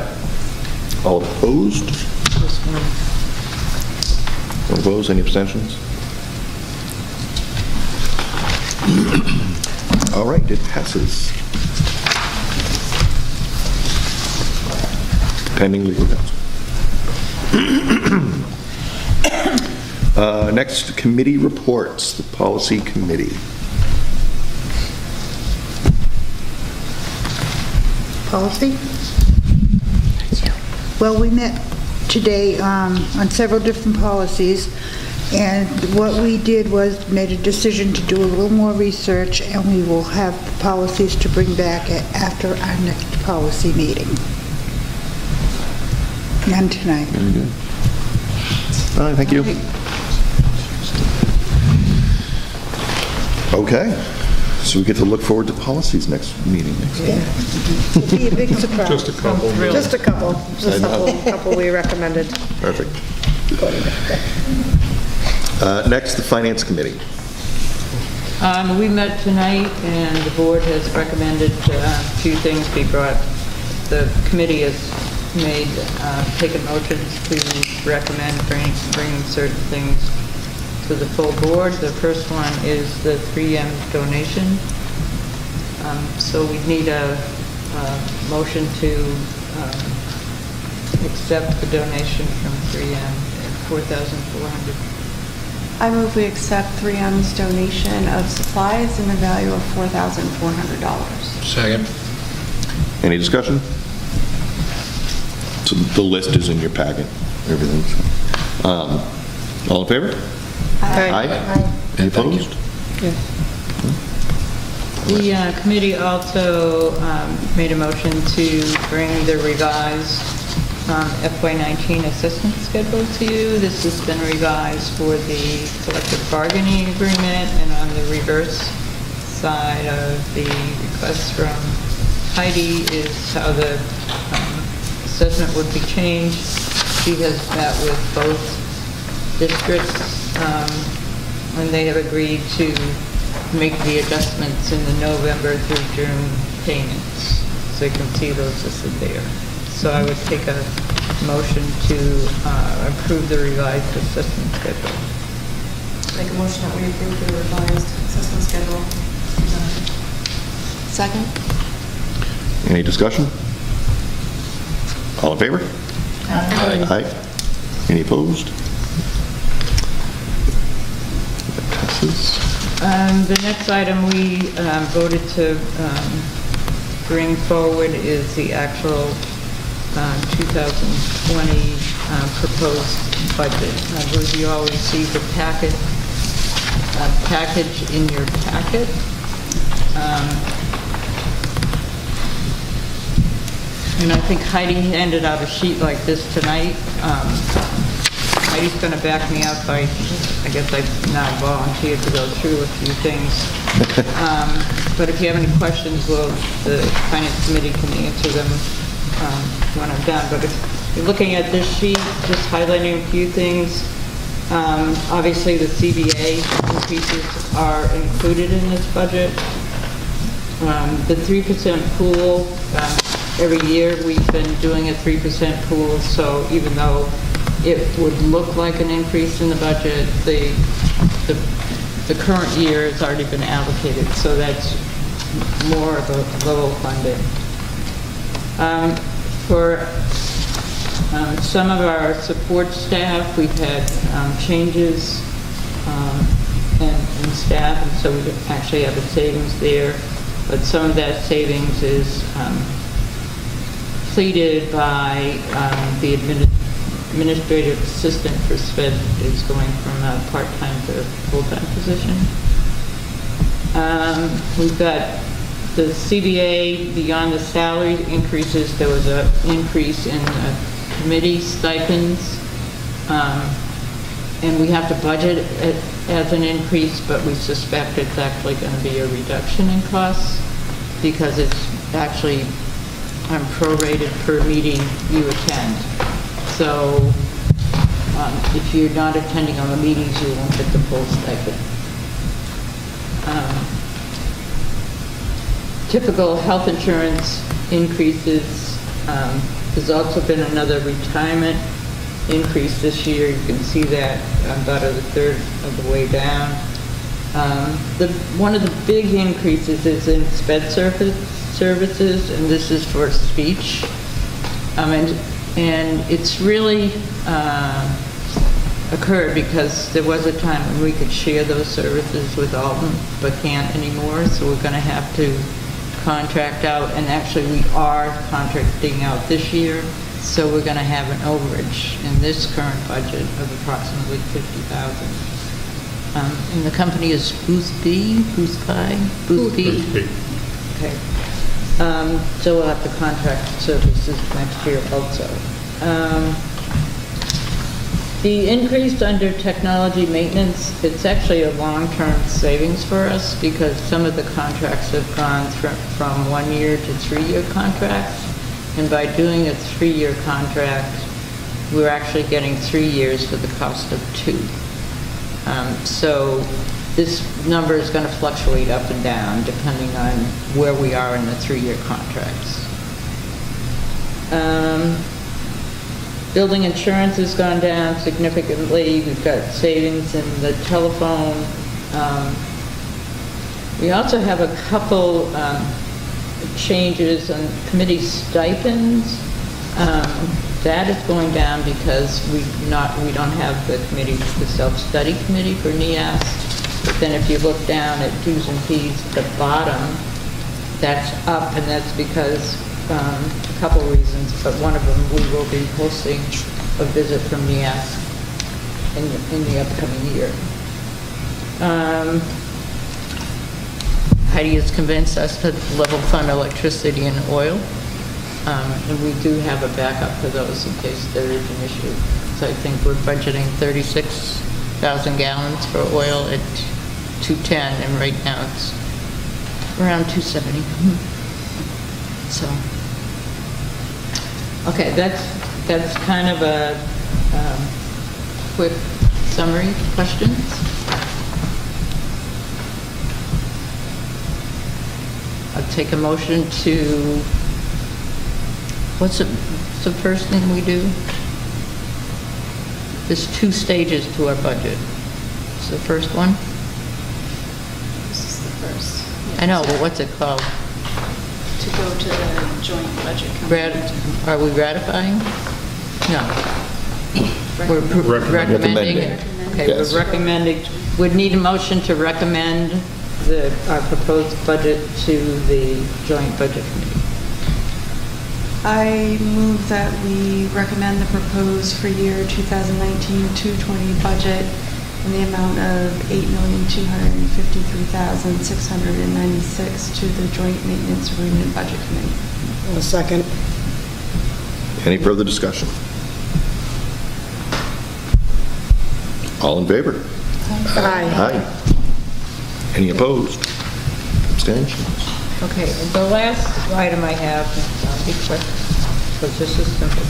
All opposed? All opposed? Any abstentions? All right, it passes. Pending legal counsel. Next, committee reports, the policy committee. Policy? Well, we met today on several different policies, and what we did was made a decision to do a little more research, and we will have the policies to bring back after our next policy meeting. None tonight. Very good. All right, thank you. Okay, so we get to look forward to policies next meeting. It'll be a big surprise. Just a couple. just a couple we recommended. Perfect. Next, the finance committee. We met tonight, and the board has recommended two things be brought. The committee has taken motions to recommend bringing certain things to the full board. The first one is the 3M donation. So we need a motion to accept the donation from 3M at $4,400. I move we accept 3M's donation of supplies in the value of $4,400. Second. Any discussion? So the list is in your packet, everything. All in favor? Aye. Any opposed? The committee also made a motion to bring the revised FY19 assessment schedule to you. This has been revised for the collective bargaining agreement, and on the reverse side of the request from Heidi is how the assessment would be changed. She has met with both districts, and they have agreed to make the adjustments in the November through June payments. So you can see those listed there. So I would take a motion to approve the revised assessment schedule. Make a motion that we approve the revised assessment schedule. Second? Any discussion? All in favor? Aye. Any opposed? That passes. The next item we voted to bring forward is the actual 2020 proposed budget. I believe you all received a package in your packet. And I think Heidi handed out a sheet like this tonight. Heidi's going to back me up by, I guess I've now volunteered to go through a few things. But if you have any questions, the Finance Committee can answer them when I'm done. But if you're looking at this sheet, just highlighting a few things. Obviously, the CBA increases are included in this budget. The 3% pool, every year we've been doing a 3% pool, so even though it would look like an increase in the budget, the current year has already been allocated, so that's more of a level funding. For some of our support staff, we've had changes in staff, and so we actually have a savings there. But some of that savings is pleaded by the administrative assistant for SPED is going from a part-time to a full-time position. We've got the CBA beyond the salary increases. There was an increase in committee stipends, and we have to budget it as an increase, but we suspect it's actually going to be a reduction in costs because it's actually prorated per meeting you attend. So if you're not attending on the meetings, you won't get the full stipend. Typical health insurance increases. There's also been another retirement increase this year. You can see that about a third of the way down. One of the big increases is in SPED services, and this is for speech. And it's really occurred because there was a time when we could share those services with Alton, but can't anymore, so we're going to have to contract out, and actually we are contracting out this year, so we're going to have an overage in this current budget of approximately $50,000. And the company is Booth B? Okay. So we'll have to contract services next year also. The increase under technology maintenance, it's actually a long-term savings for us because some of the contracts have gone from 1 year to 3-year contracts. And by doing a 3-year contract, we're actually getting 3 years for the cost of 2. So this number is going to fluctuate up and down depending on where we are in the 3-year contracts. Building insurance has gone down significantly. We've got savings in the telephone. We also have a couple changes in committee stipends. That is going down because we don't have the committee, the self-study committee for NEAS. But then if you look down at dues and fees at the bottom, that's up, and that's because a couple reasons, but one of them, we will be hosting a visit from NEAS in the upcoming year. Heidi has convinced us to level fund electricity and oil, and we do have a backup for those in case there is an issue. So I think we're budgeting 36,000 gallons for oil at 210, and right now it's around 270. So Okay, that's kind of a quick summary. Questions? I'll take a motion to, what's the first thing we do? There's 2 stages to our budget. It's the first one? This is the first. I know, but what's it called? To go to the joint budget committee. Are we ratifying? No. We're recommending. Okay, Yes. we're recommending, we'd need a motion to recommend our proposed budget to the joint budget committee. I move that we recommend the proposed for year 2019-220 budget in the amount of $8,253,696 to the Joint Maintenance Agreement Budget Committee. A second. Any further discussion? All in favor? Aye. Aye. Any opposed? Abstentions? Okay, the last item I have, I'll be quick, because this is simple.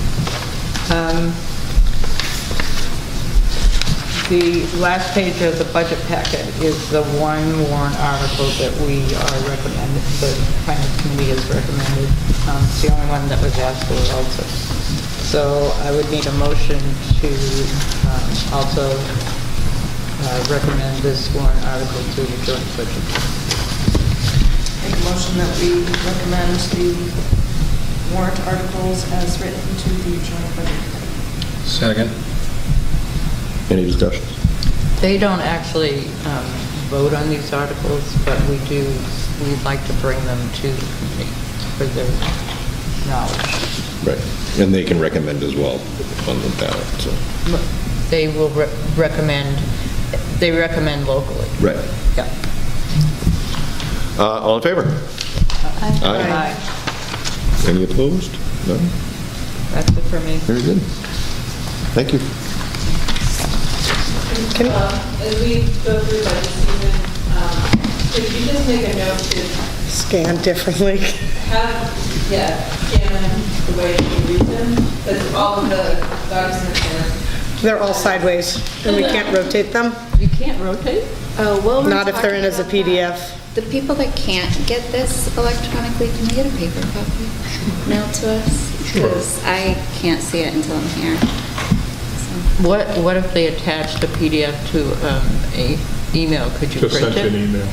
The last page of the budget packet is the one warrant article that we are recommending, the finance committee has recommended. It's the only one that was asked for also. So I would need a motion to also recommend this warrant article to the joint budget. Make a motion that we recommend the warrant articles as written to the joint budget committee. Second. Any discussion? They don't actually vote on these articles, but we'd like to bring them to the committee for their knowledge. Right. And they can recommend as well on the ballot, so. They will recommend locally. Right. Yeah. All in favor? Aye. Any opposed? None? That's it for me. Very good. Thank you. As we go through budget season, could you just make a note to Scan differently. scan them the way you read them? Because all of the documents They're all sideways, and we can't rotate them? You can't rotate? Oh, well, we're Not if they're in as a talking about PDF. that. The people that can't get this electronically, can they get a paper copy mailed to us? Because I can't see it until I'm here. So. What if they attach the PDF to a email? Could you Just print sent you an it? email.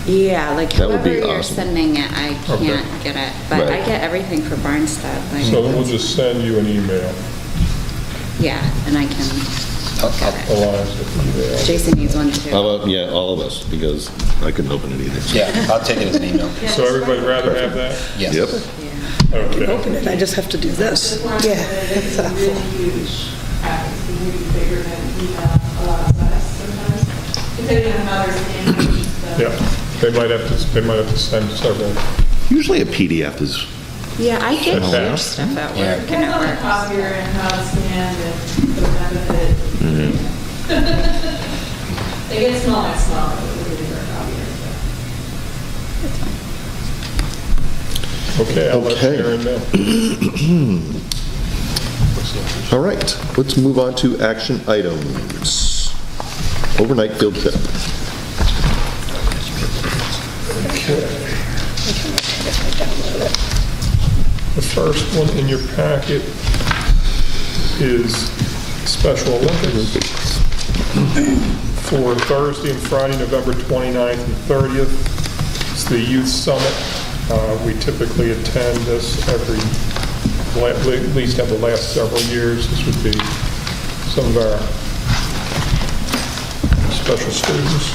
Yeah, like That would whoever be you're awesome. sending it, I Okay. can't get it. But Right. I get everything for Barnstead. Like, So we'll just send you an email. yeah, and I can get it. Eliza, email. Jason needs one too. How about, yeah, all of us, because I couldn't open it either. so. Yeah, I'll take it as an email. So everybody rather have that? Yes. Yep. Okay. Open it, I just have to do this. Yeah, it's that's awful. really huge packets, maybe bigger than email allows us sometimes, depending on how they're scanned and stuff. Yeah, they might have to send several. Usually a PDF is, Yeah, I get Okay. huge stuff at Yeah. work and Depends at on the work. copier and how it's scanned and the method. They get smaller and smaller with the bigger copier. Okay, I'll let Okay. Aaron know. all right, let's move on to action items. Overnight field trip. The first one in your packet is Special Olympics for Thursday and Friday, November 29th and 30th. It's the Youth Summit. We typically attend this at least every last several years. This would be some of our special students.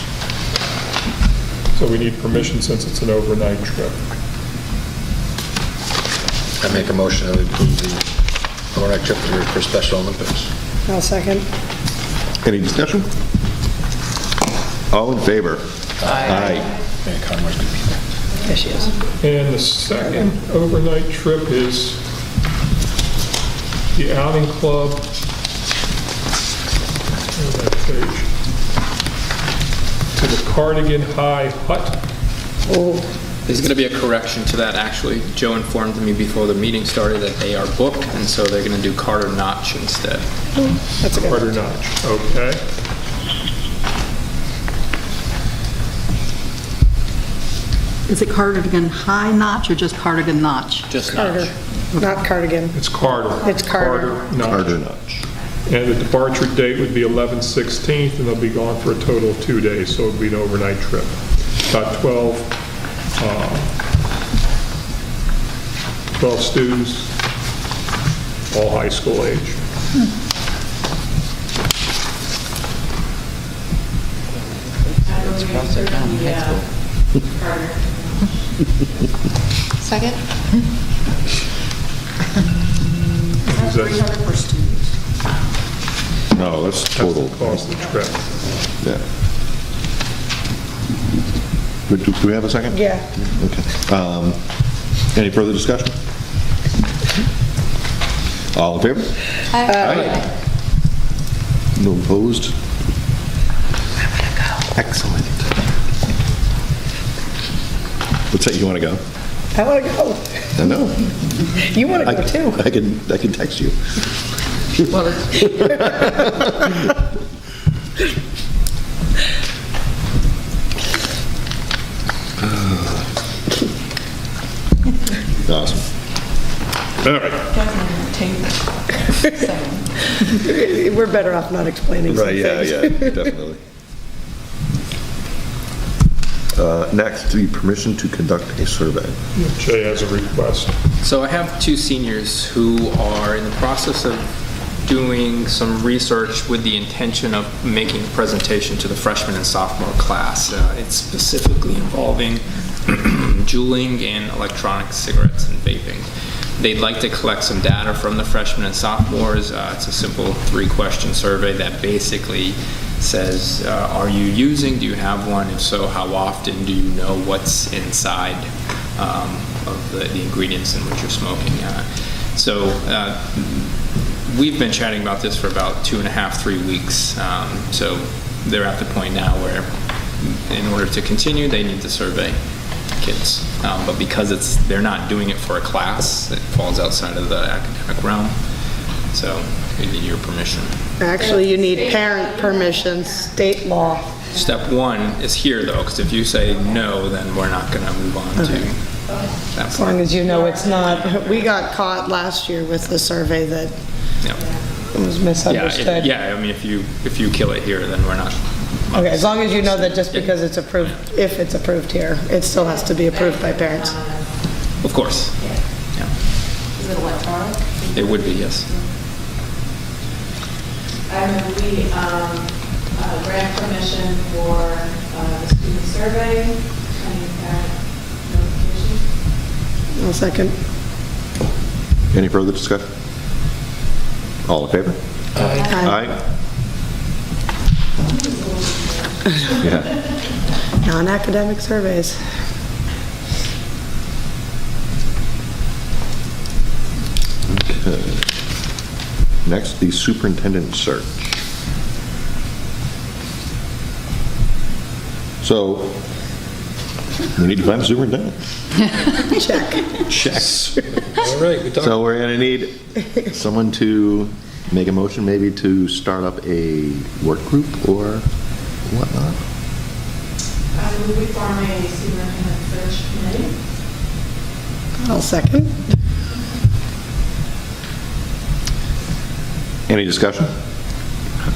So we need permission since it's an overnight trip. I make a motion that we approve the overnight trip for Special Olympics. I'll second. Any discussion? All in favor? Aye. Mary Connor's going to be there. There she is. And the second overnight trip is the outing club. Where's that page? To the Cardigan High Hut. Oh, There's going to be a correction to that, actually. Joe informed me before the meeting started that they are booked, and so they're going to do Carter Notch instead. That's a good Carter Notch, okay. Is it Cardigan High Notch or just Cardigan Notch? Just Carter, Notch. not cardigan. It's Carter. It's Carter. Notch. Carter Notch. And the departure date would be 11/16, and they'll be gone for a total of 2 days, so it'll be an overnight trip. About 12 students, all high school age. Second? Is that- 300 per student. No, that's That's total. the cost of the trip. Yeah. Do we have a second? Yeah. Okay. Any further discussion? All in favor? Aye. No opposed? Excellent. What's that, you want to go? I want to go. I know. You want to go too. I can text you. Well, it's Awesome. All right. We're better off not explaining some Right, yeah, things. yeah, definitely. Next, the permission to conduct a survey. Jay has a request. So I have two seniors who are in the process of doing some research with the intention of making a presentation to the freshman and sophomore class. It's specifically involving juuling and electronic cigarettes and vaping. They'd like to collect some data from the freshmen and sophomores. It's a simple 3-question survey that basically says, are you using, do you have one? If so, how often? Do you know what's inside of the ingredients in which you're smoking? We've been chatting about this for about 2.5, 3 weeks. So they're at the point now where in order to continue, they need to survey kids. But because they're not doing it for a class, it falls outside of the academic realm. So we need your permission. Actually, you need parent permission, state law. Step 1 is here though, because if you say no, then we're not going to move on to that As point. long as you know it's not. We got caught last year with the survey that Yeah. was misunderstood. Yeah, I mean, if you kill it here, then we're not. Okay, as long as you know that just because it's approved, if it's approved here, it still has to be approved by parents. Of course. Yeah. Is it electronic? It would be, yes. I move we grant permission for the student survey and parent notification. I'll second. Any further discussion? All in favor? Aye. Yeah. Non-academic surveys. Okay. Next, the superintendent search. So, we need to find a superintendent. Check. Check. All right, good talk. So we're going to need someone to make a motion maybe to start up a work group or whatnot. I move we form a superintendent search committee. I'll second. Any discussion?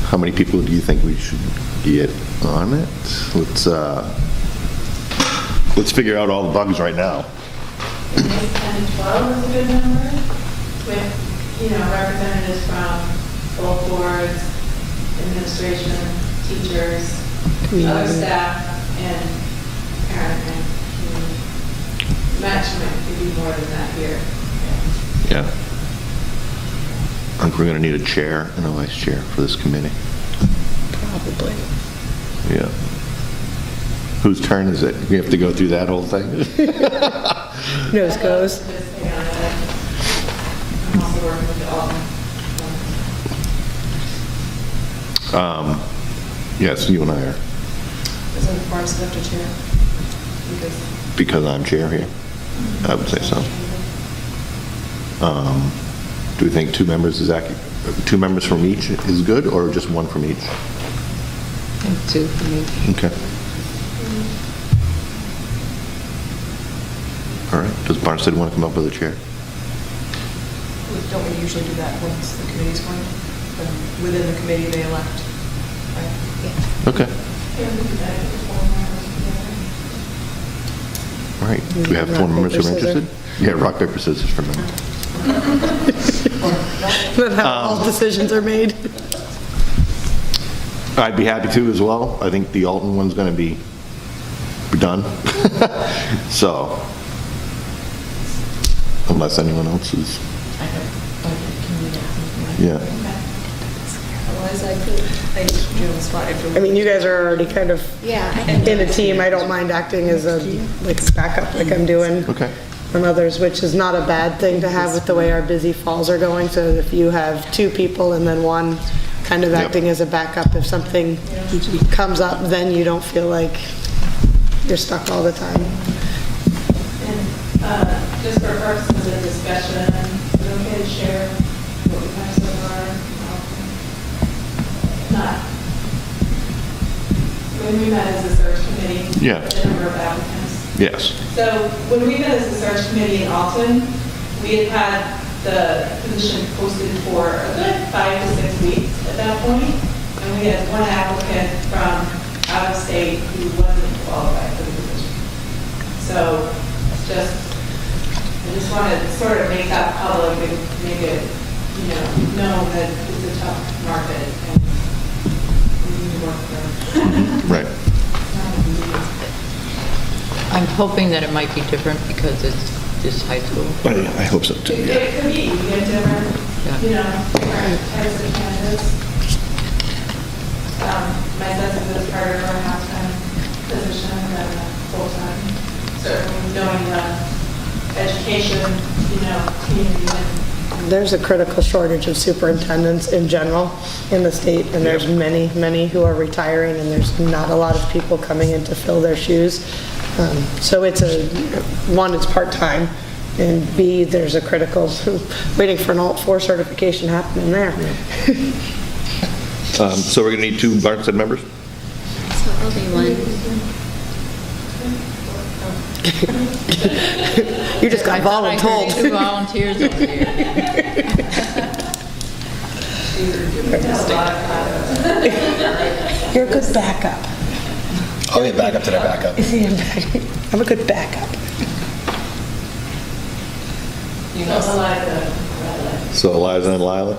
How many people do you think we should get on it? Let's figure out all the bugs right now. At least 10 to 12 is a good number, with, representatives from both boards, administration, teachers, other staff, and parent and community. Maximum could be more than that here. Yeah. I think we're going to need a chair and a vice chair for this committee. Probably. Yeah. Whose turn is it? We have to go through that whole thing? Nose goes. I'm also working with all. Yes, you and I are. Is it the board after chair? Because I'm chair here? I would say so. Do we think 2 members is accurate? 2 members from each is good, or just 1 from each? I think 2 for me. Okay. All right. Does Barnstead want to come up with a chair? Don't we usually do that once the committee's formed? Within the committee, they elect, right? Okay. All right. Do we have 4 members who are interested? Yeah, rock, paper, scissors for me. That's how all decisions are made. I'd be happy to as well. I think the Alton one's going to be done. So, unless anyone else is. Yeah. Otherwise, I could, I just do the spot if I mean, you guys are already kind of in a team. I don't mind acting as a, like, backup like I'm doing on others, which is not a bad thing to have with the way our busy falls are going. So if you have 2 people and then 1 kind of acting as a backup, if something comes up, then you don't feel like you're stuck all the time. And just for purposes of discussion, is it okay to share what we've had so far? Not. When we met as a search committee, Yeah. the number of applicants. Yes. So when we met as a search committee in Alton, we had had the position posted for a good 5 to 6 weeks at that point, and we had 1 applicant from out of state who wasn't qualified for the position. So it's just, I just want to sort of make that public and make it, know that it's a tough market and we need to work for it. Right. I'm hoping that it might be different because it's just high school. I hope so too. It could be, you get different, different types of candidates. My sense is it's harder for a half-time position than a full-time. Certainly knowing the education, community. There's a critical shortage of superintendents in general in the state, and there's many, many who are retiring, and there's not a lot of people coming in to fill their shoes. So it's one, it's part-time, and B, there's a critical, waiting for an Alt 4 certification happening there. So we're going to need 2 Barnstead members? So it'll be 1. You just got voluntold. 2 volunteers over here. You're a good backup. I'll be a backup to their backup. I'm a good backup. So Eliza and Lila,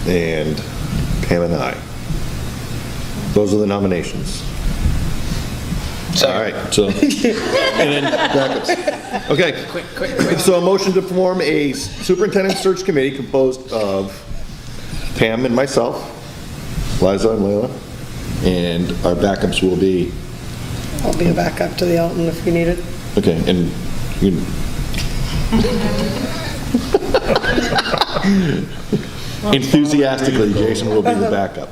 and Pam and I. Those are the nominations. All right, so, and then backups. Okay. Quick. So a motion to form a superintendent search committee composed of Pam and myself, Liza and Layla, and our backups will be. I'll be a backup to the Alton if you need it. Okay, and you. Enthusiastically, Jason will be the backup.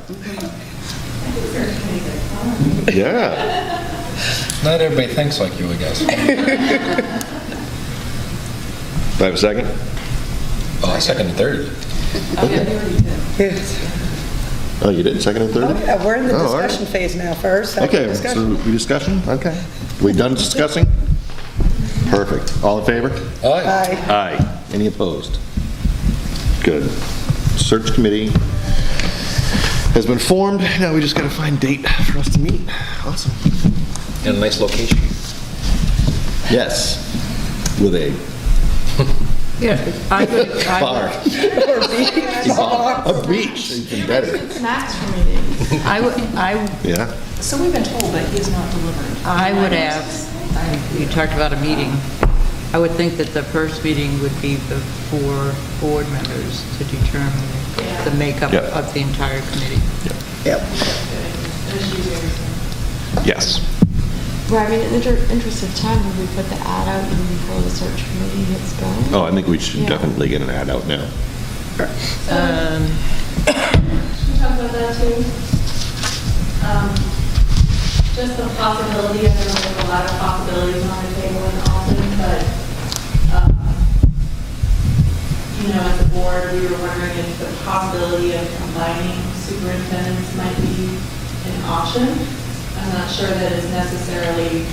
Yeah. Not everybody thinks like you, I guess. Do I have a second? Oh, I second and third. Yes. Oh, you did second and third? Oh, yeah, we're in the Oh, all right. discussion phase now first. Okay, Discussion. so we discussion? Okay. We done discussing? Perfect. All in favor? Aye. Aye. Aye. Any opposed? Good. Search committee has been formed. Now we just got to find date for us to meet. Awesome. In a nice location. Yes. With a Yeah, I bar. A beach. Even better. Max for meetings. Yeah. So we've been told that he is not delivered. I would ask, you talked about a meeting. I would think that the first meeting would be the 4 board members to determine the makeup Yep. of the entire committee. Yep. Yes. Well, I mean, in the interest of time, would we put the ad out even before the search committee gets going? Oh, I think we should Yeah. definitely get an ad out now. Should we talk about that too? just a possibility. I know there's a lot of possibilities on the table in Alton, but, you know, as a board, we were wondering if the possibility of combining superintendents might be an option. I'm not sure that it's necessarily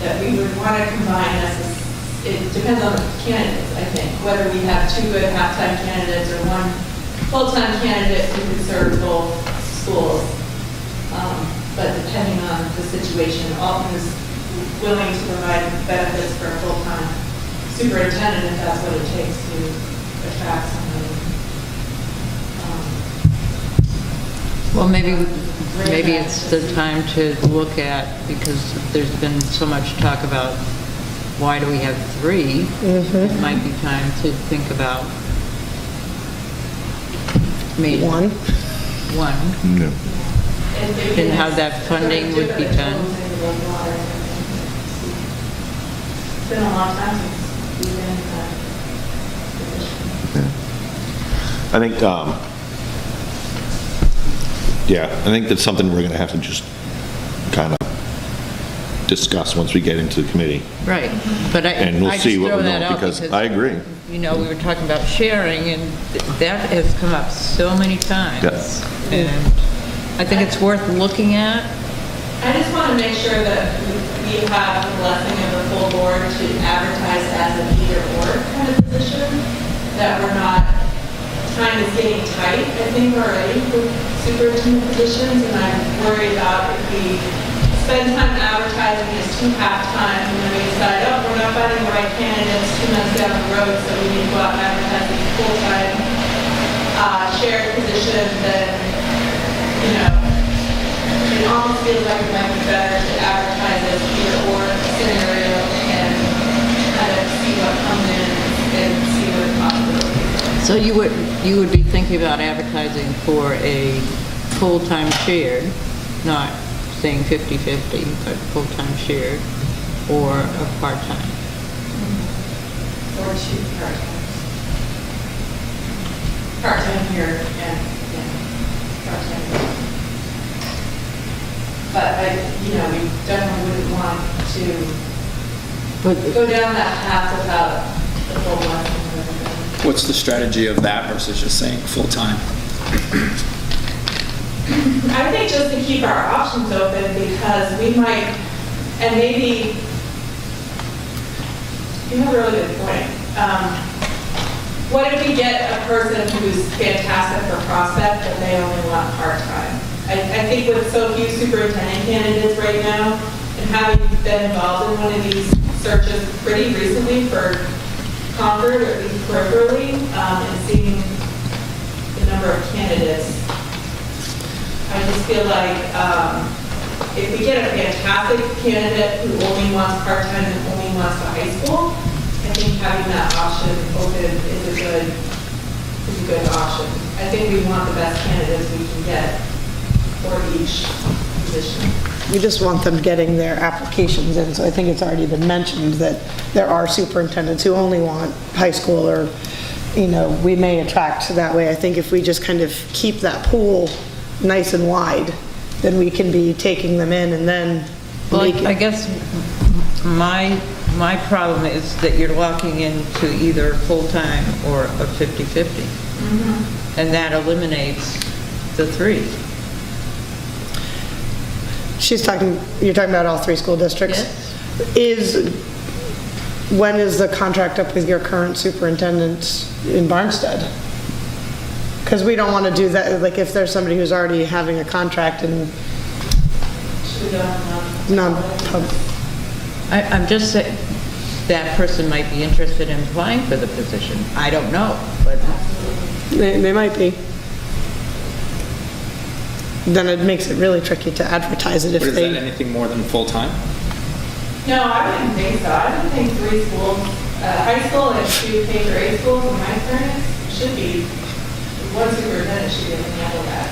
that we would want to combine it depends on the candidates, I think, whether we have two good half-time candidates or one full-time candidate who could serve both schools. But depending on the situation, Alton is willing to provide benefits for a full-time superintendent if that's what it takes to attract somebody. Well, maybe it's the time to look at, because there's been so much talk about why do we have 3? It might be time to think about maybe one. No. And how that funding would be done. It's been a long time since we've been in that position. I think, I think that's something we're going to have to just kind of discuss once we get into the committee. Right, but And we'll I see just what throw we that know, out because I agree. You know, we were talking about sharing, and that has come up so many times. Yes. And I think it's worth looking at. I just want to make sure that we have the blessing of the full board to advertise as an either-or kind of position, that we're not, time is getting tight, I think, already with superintendent positions, and I'm worried about if we spend time advertising as 2 half-time, and then we decide, oh, we're not finding the right candidates 2 months down the road, so we need to go out and advertise as full-time shared position, then, you know, it almost feels like it might be better to advertise as either-or scenario and kind of see what comes in and see what the possibilities are. So you would be thinking about advertising for a full-time shared, not saying 50-50, but full-time shared, or a part-time? Or 2 part-times. Part-time here and part-time here. But we definitely wouldn't want to go down that path without the full blessing. What's the strategy of that versus just saying full-time? I think just to keep our options open, because we might, and maybe, you have a really good point. What if we get a person who's fantastic for prospect, but they only want part-time? I think with so few superintendent candidates right now, and having been involved in one of these searches pretty recently for Concord, or at least peripherally, and seeing the number of candidates, I just feel like if we get a fantastic candidate who only wants part-time and only wants the high school, I think having that option open is a good option. I think we want the best candidates we can get for each position. We just want them getting their applications in, so I think it's already been mentioned that there are superintendents who only want high school, or, we may attract that way. I think if we just kind of keep that pool nice and wide, then we can be taking them in and then I guess my problem is that you're walking into either full-time or a 50-50. And that eliminates the 3. You're talking about all 3 school districts? Yes. When is the contract up with your current superintendent in Barnstead? Because we don't want to do that, like if there's somebody who's already having a contract and non-public. I'm just saying, that person might be interested in applying for the position. I don't know, but... They might be. Then it makes it really tricky to advertise it if But is they... that anything more than full-time? No, I wouldn't think so. I would think 3 schools, high school and 2 K-8 schools, in my experience, should be, one superintendent should be able to handle that.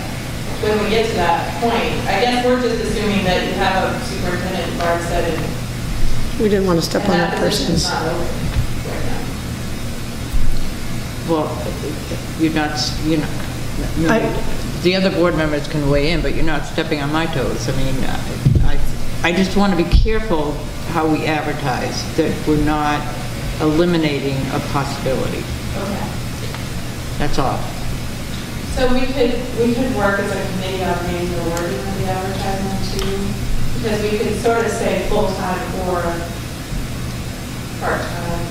When we get to that point, I guess we're just assuming that you have a superintendent in Barnstead and We didn't want to step on that person's... position's not open right now. Well, you're not, the other board members can weigh in, but you're not stepping on my toes. I mean, I just want to be careful how we advertise, that we're not eliminating a possibility. Okay. That's all. So we could work as a committee on maybe the wording of the advertisement too, because we could sort of say full-time or part-time.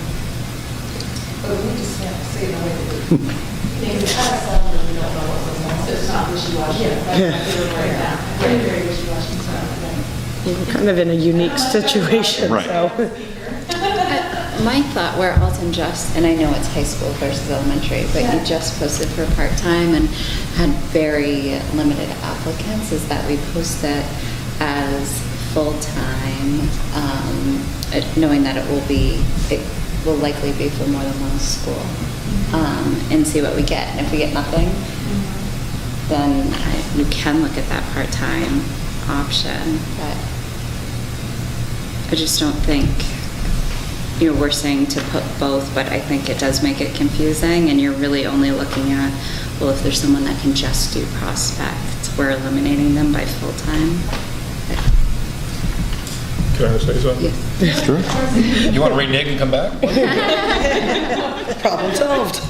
But we just have to say the way that things are kind of sudden and we don't know what we're going to. So it's not wishy-washy. That's what I'm doing right now. Very, very wishy-washy. We're kind of in a unique situation, Right. so. My thought where Alton just, and I know it's high school versus elementary, but you just posted for part-time and had very limited applicants, is that we post it as full-time, knowing that it will likely be for more than one school, and see what we get. And if we get nothing, then you can look at that part-time option, but I just don't think, we're saying to put both, but I think it does make it confusing, and you're really only looking at, well, if there's someone that can just do prospect, we're eliminating them by full-time. Can I say something? Yes. Sure. You want to renege and come back? Problem solved.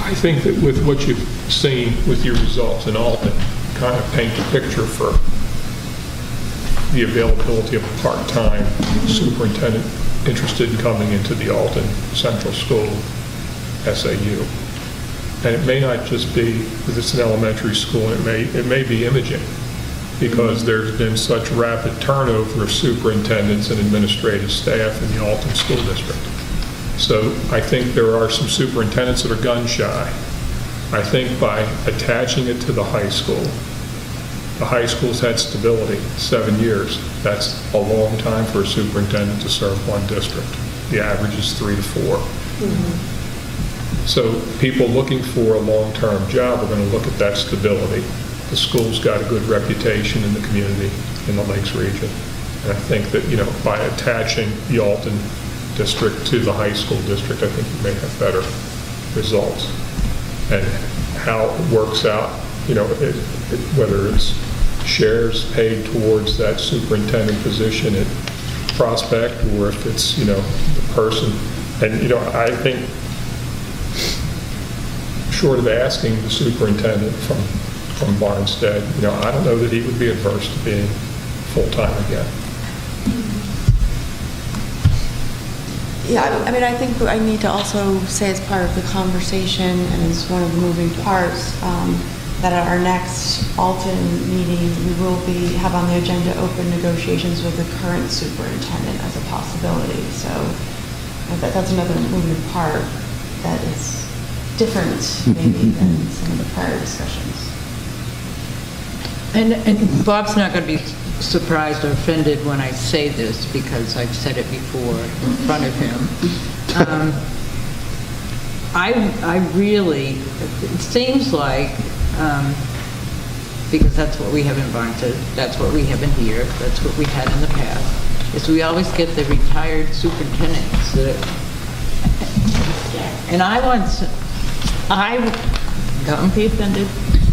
I think that with what you've seen with your results in Alton, kind of paint a picture for the availability of a part-time superintendent interested in coming into the Alton Central School SAU. And it may not just be that it's an elementary school, it may be imaging, because there's been such rapid turnover of superintendents and administrative staff in the Alton School District. So I think there are some superintendents that are gun shy. I think by attaching it to the high school's had stability, 7 years. That's a long time for a superintendent to serve one district. The average is 3 to 4. So people looking for a long-term job are going to look at that stability. The school's got a good reputation in the community in the Lakes region. And I think that, by attaching the Alton district to the high school district, I think you may have better results. And how it works out, whether it's shares paid towards that superintendent position at Prospect, or if it's, the person. And, I think, short of asking the superintendent from Barnstead, I don't know that he would be adverse to being full-time again. Yeah, I think I need to also say as part of the conversation and as one of the moving parts, that at our next Alton meeting, we will have on the agenda open negotiations with the current superintendent as a possibility. So that's another moving part that is different maybe than some of the prior discussions. And Bob's not going to be surprised or offended when I say this, because I've said it before in front of him. I really, it seems like, because that's what we have in Barnstead, that's what we have in here, that's what we had in the past, is we always get the retired superintendents that, and don't be offended,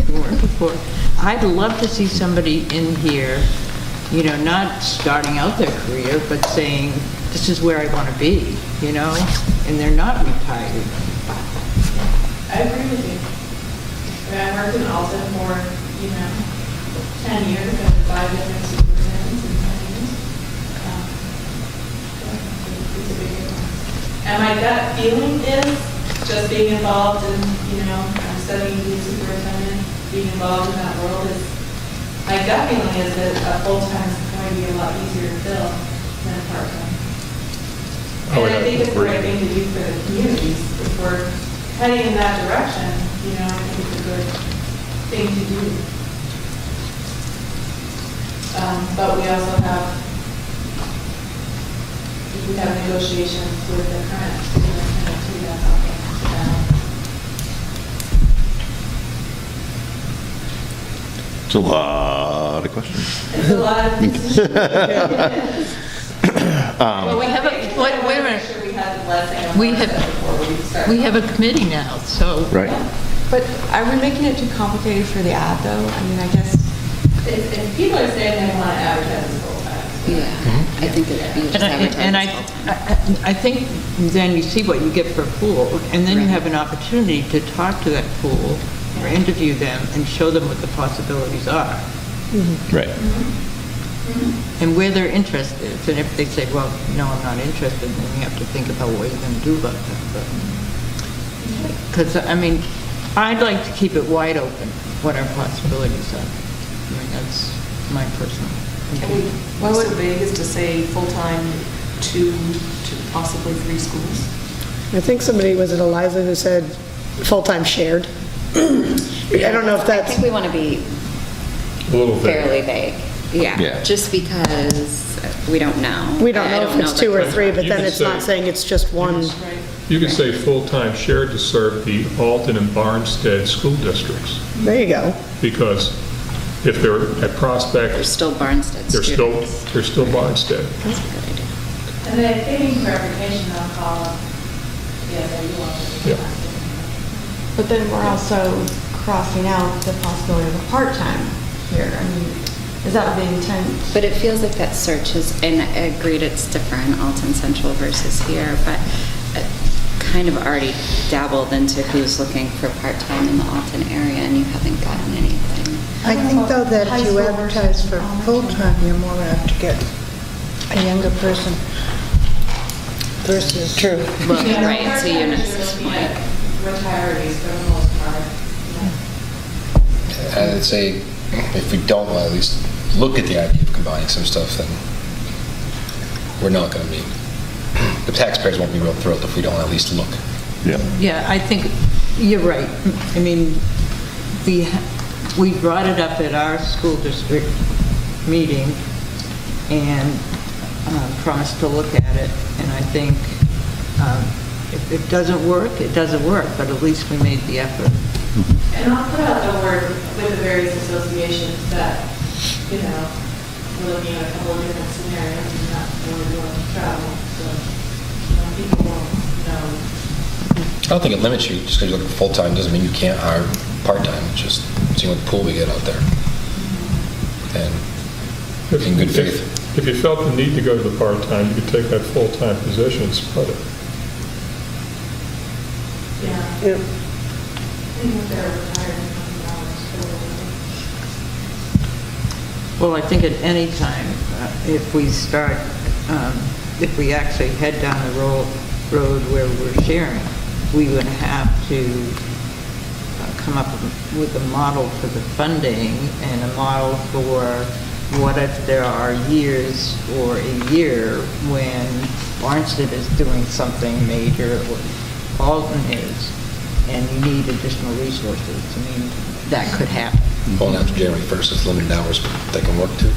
you weren't before. I'd love to see somebody in here, not starting out their career, but saying, this is where I want to be, and they're not retired. I agree with you. I worked in Alton for, 10 years, and 5 different superintendents in 10 years. It's a big difference. And my gut feeling is, just being involved in, studying to be a superintendent, being involved in that world is, my gut feeling is that a full-time is going to be a lot easier to fill than a part-time. And I think it's the right thing to do for the communities. If we're heading in that direction, I think it's a good thing to do. But we also have negotiations with the current superintendent too, that's all. It's a lot of questions. It's a lot of decisions. Well, we have wait a minute. We We have a committee now, so. Right. But are we making it too complicated for the ad, though? I mean, I guess... If people are saying they want to advertise as full-time. Yeah, I think that you just And advertise. I think then you see what you get per pool, and then you have an opportunity to talk to that pool or interview them and show them what the possibilities are Right. and where they're interested. And if they say, well, no, I'm not interested, then you have to think about what you're going to do about that. Because, I mean, I'd like to keep it wide open, what our possibilities are. I mean, that's my personal opinion. What's so vague as to say full-time to possibly 3 schools? I think somebody, was it Eliza, who said full-time shared? I don't know if I that's... think we want to be A little vague. fairly vague. Yeah. Yeah, just because we don't know. We don't know I if it's 2 or 3, but You then could it's not say- saying it's just one. You could say full-time shared to serve the Alton and Barnstead school districts, There you go. because if they're at Prospect, They're still Barnstead they're students. still Barnstead. That's a good idea. And then getting clarification on column, that you want to. Yeah. But then we're also crossing out the possibility of a part-time here. I mean, is that the intent? But it feels like that search is, and I agreed it's different, Alton Central versus here, but kind of already dabbled into who's looking for part-time in the Alton area, and you haven't gotten anything. I think though that if you advertise for full-time, you're more apt to get a younger person versus... True. Well, Yeah, right, to part-time, Eunice's you're looking point. at retirees for the most part. I'd say if we don't at least look at the idea of combining some stuff, then we're not going to be, the taxpayers won't be real thrilled if we don't at least look. Yeah. Yeah, I think you're right. I mean, we brought it up at our school district meeting and promised to look at it, and I think if it doesn't work, it doesn't work, but at least we made the effort. And I'll put out the word with the various associations that, we're looking at a couple of different scenarios and not really willing to travel, so, people won't know. I don't think it limits you. Just because you're looking for full-time doesn't mean you can't hire part-time. It's just seeing what pool we get out there. And in good faith. If you felt the need to go to the part-time, you could take that full-time position and split it. Yeah. Yeah. I think if they're retired, Well, I think at any time, if we start, if we actually head down the road where we're sharing, we would have to come up with a model for the funding and a model for what if there are years or a year when Barnstead is doing something major or Alton is, and you need additional resources. I mean, that could happen. Well, after January 1st, it's limited hours they can work to.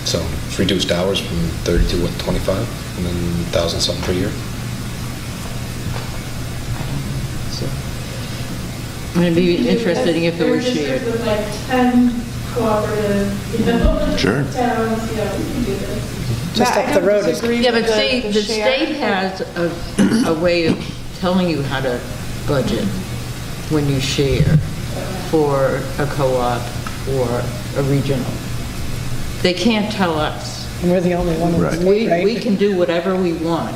So it's reduced hours from 30 to 25, and then 1,000 something per year. So, it'd be interesting if it were There's shared. districts with like 10 cooperative, Sure. towns, we can do this. Just up the road is... Yeah, but the state has a way of telling you how to budget when you share for a co-op or a regional. They can't tell us. And we're the only one in the state, right? We can do whatever we want.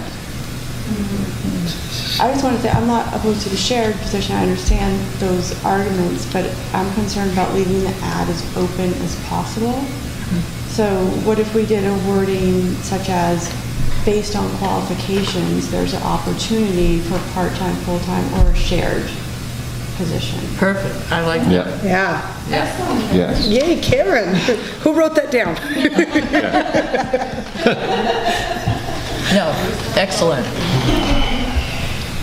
I just want to say, I'm not opposed to the shared position. I understand those arguments, but I'm concerned about leaving the ad as open as possible. So what if we did a wording such as, based on qualifications, there's an opportunity for part-time, full-time, or a shared position? Perfect. I like that. Yeah. Yes. Yay, Karen. Who wrote that down? No, excellent.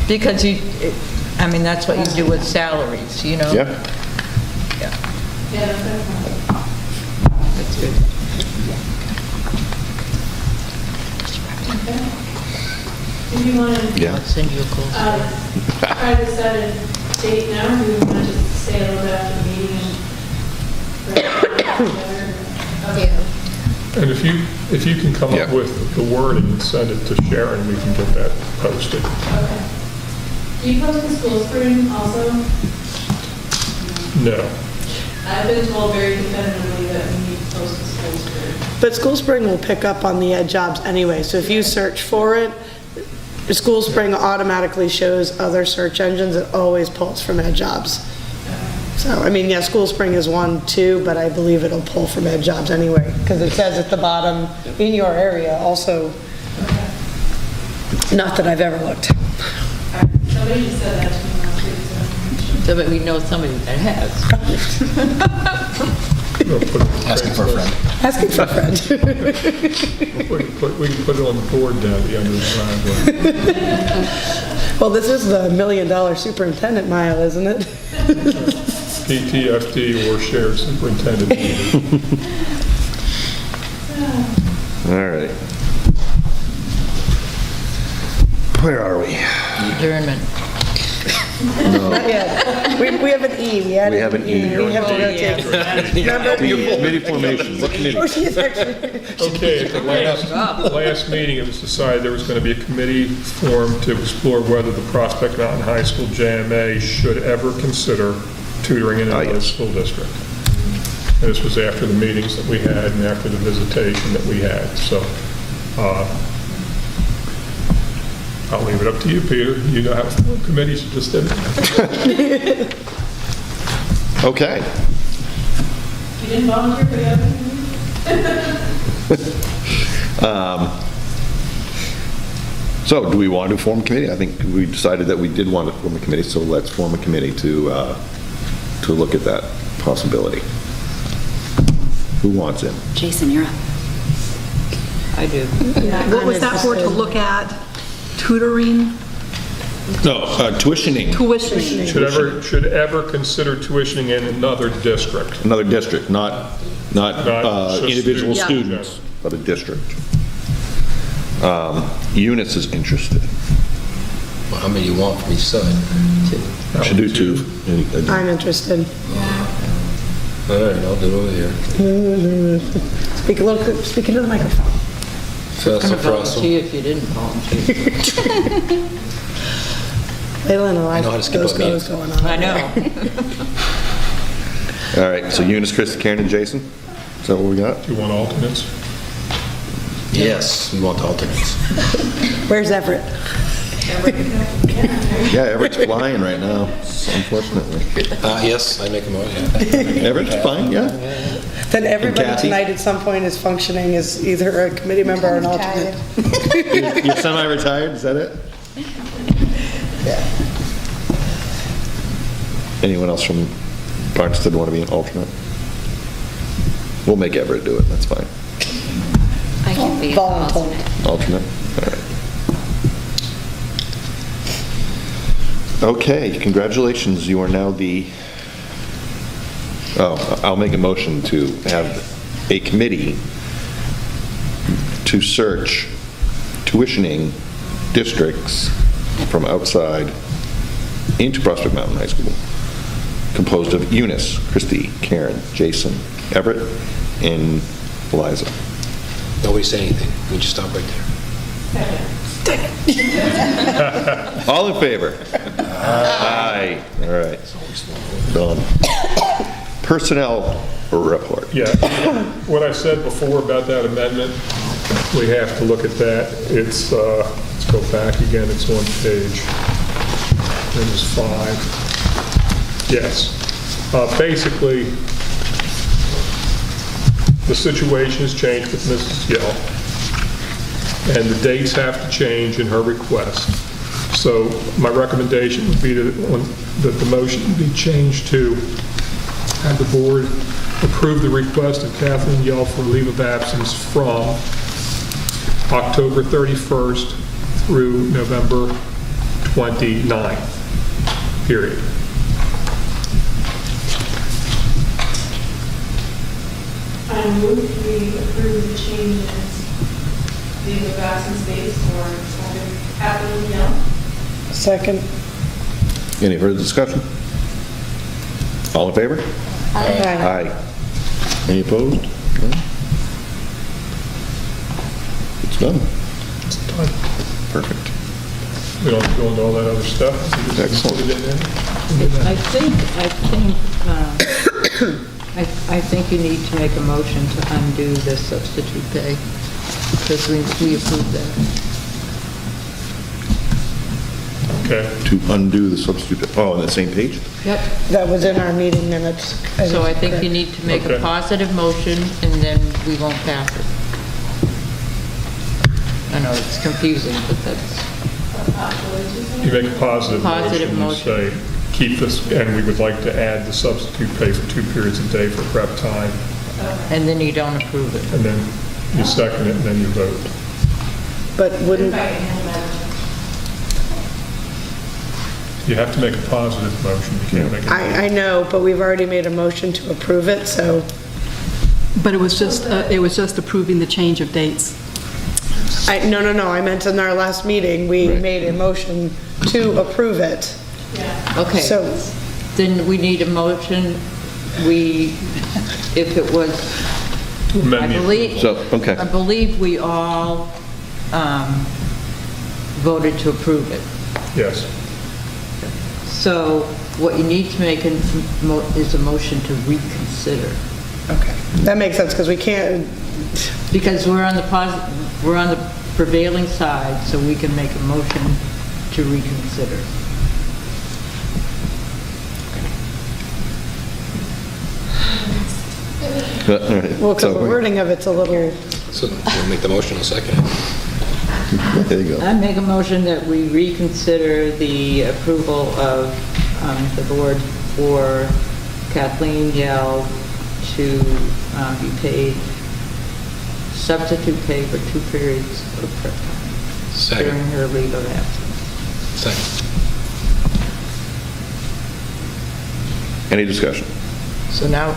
Because I mean, that's what you do with salaries, Yeah. Yeah. Yeah, that's excellent. That's good. If you want to Yeah. I'll send you a call. try to set a date now, or do you want to just say a little bit after the meeting And if you can come up Yeah. with the wording and send it to Sharon, we can get that posted. Okay. Do you post the school spring also? No. I've been told very definitively that we need to post the school spring. But School Spring will pick up on the ed jobs anyway, so if you search for it, School Spring automatically shows other search engines. It always pulls from ed jobs. So, I mean, yeah, School Spring is one too, but I believe it'll pull from ed jobs anyway, because it says at the bottom, in your area, also, not that I've ever looked. Somebody just said that to me last week, so. So that we know somebody that has. Asking for a friend. Asking for a friend. We can put it on the board down at the end of the driveway. Well, this is the $1 million superintendent mile, isn't it? PTFD or shared superintendent. All right. Where are we? Adjournment. Not yet. We have an E. We added We have an E. We have to rotate. Remember? Committee formation, what committee? Oh, she's actually. Okay, at the last meeting, it was decided there was going to be a committee formed to explore whether the Prospect Mountain High School JMA should ever consider tutoring in another school district. And this was after the meetings that we had and after the visitation that we had. So I'll leave it up to you, Peter. You know how to form committees, you just did it. Okay. You didn't volunteer for the other meeting? So do we want to form a committee? I think we decided that we did want to form a committee, so let's form a committee to look at that possibility. Who wants it? Jason, you're up. I do. What was that for, to look at tutoring? No, tuitioning. Tuitioning. Should ever consider tuitioning in another district. Another district, not just individual students. students, but a district. Eunice is interested. Well, how many you want from each side? Should do two. I'm interested. All right, I'll do it over here. Speak into the microphone. First I'm and going to first. volunteer if you didn't volunteer. Layla and I know how to skip those a meeting. goes going on. I know. All right, so Eunice, Chris, Karen, and Jason? Is that what we got? Do you want alternates? Yes, we want alternates. Where's Everett? Yeah, Everett's flying right now, unfortunately. Yes, I make a motion. Yeah. Everett's fine, yeah. Then everybody Kathy? tonight at some point is functioning as either a committee member or an alternate. You're semi-retired, is that it? Yeah. Anyone else from Barnstead want to be an alternate? We'll make Everett do it, that's fine. I can be an Voluntold. alternate. Alternate? All right. Okay, congratulations, you are now the, I'll make a motion to have a committee to search tuitioning districts from outside into Prospect Mountain High School, composed of Eunice, Christy, Karen, Jason, Everett, and Eliza. Nobody say anything. We just stop right there. All in favor? Aye. All right. Done. Personnel report. Yeah, what I said before about that amendment, we have to look at that. It's, let's go back again, it's on page, it was 5. Yes. Basically, the situation has changed with Mrs. Yale, and the dates have to change in her request. So my recommendation would be that the motion be changed to have the board approve the request of Kathleen Yale for leave of absence from October 31st through November 29th, period. I move we approve the changes, leave of absence dates for Kathleen Yale. Second. Any further discussion? All in favor? Aye. Aye. Any opposed? No? It's done. It's done. Perfect. We don't have to go into all that other stuff. We just Excellent. put it in there. I think you need to make a motion to undo the substitute pay, because we approved that. Okay. To undo the substitute, on the same page? Yep. That was in our meeting minutes. So I think you need to make a Okay. positive motion, and then we won't pass it. I know it's confusing, but that's, You make a positive Positive motion, you say, keep this, and we would like to add the substitute pay for 2 periods a day for prep time, and then you don't approve it. and then you second it, and then you vote. But wouldn't, You have to make a positive motion, you can't make a... I know, but we've already made a motion to approve it, so, But it was just approving the change of dates. no, I meant in our last meeting, we made a motion to approve it. Okay, So, then we need a motion, if it was, I Amend the- believe, So, okay. I believe we all voted to approve it. Yes. So what you need to make is a motion to reconsider. okay, that makes sense, because we can't, Because we're on the prevailing side, so we can make a motion to reconsider. well, because the wording of it's a little, So we'll make the motion in a second. There you go. I make a motion that we reconsider the approval of the board for Kathleen Yale to be paid substitute pay for 2 periods of prep time Second. during her leave of absence. Second. Any discussion? So now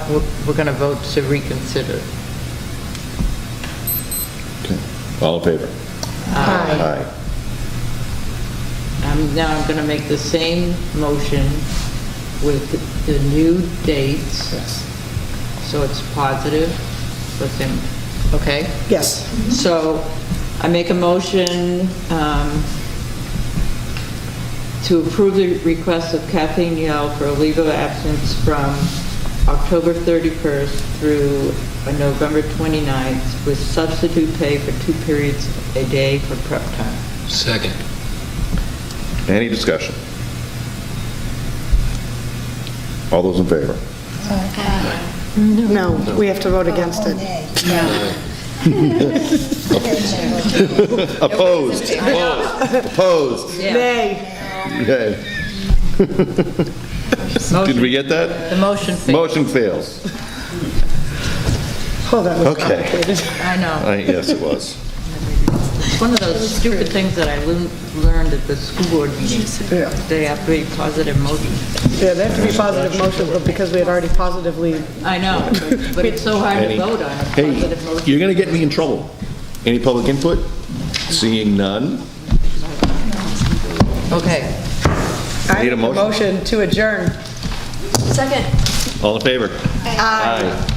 we're going to vote to reconsider. Okay. All in favor? Aye. Now I'm going to make the same motion with the new dates. yes, So it's positive with him, okay? yes. So I make a motion to approve the request of Kathleen Yale for a leave of absence from October 31st through November 29th with substitute pay for 2 periods a day for prep time. Second. Any discussion? All those in favor? No, we have to vote against it. Opposed? Opposed? Nay. Okay. Did we get that? The motion fails. Motion fails. Oh, that was Okay. complicated. I know. Yes, it was. It's one of those stupid things that I learned at the school board meetings. Yeah. They have to be positive motions. Yeah, they have to be positive motions, but because we had already positively, I know, but it's so hard to Any- vote on a Hey, positive motion. you're going to get me in trouble. Any public input? Seeing none? Okay. I Need a make a motion? motion to adjourn. Second. All in favor? Aye.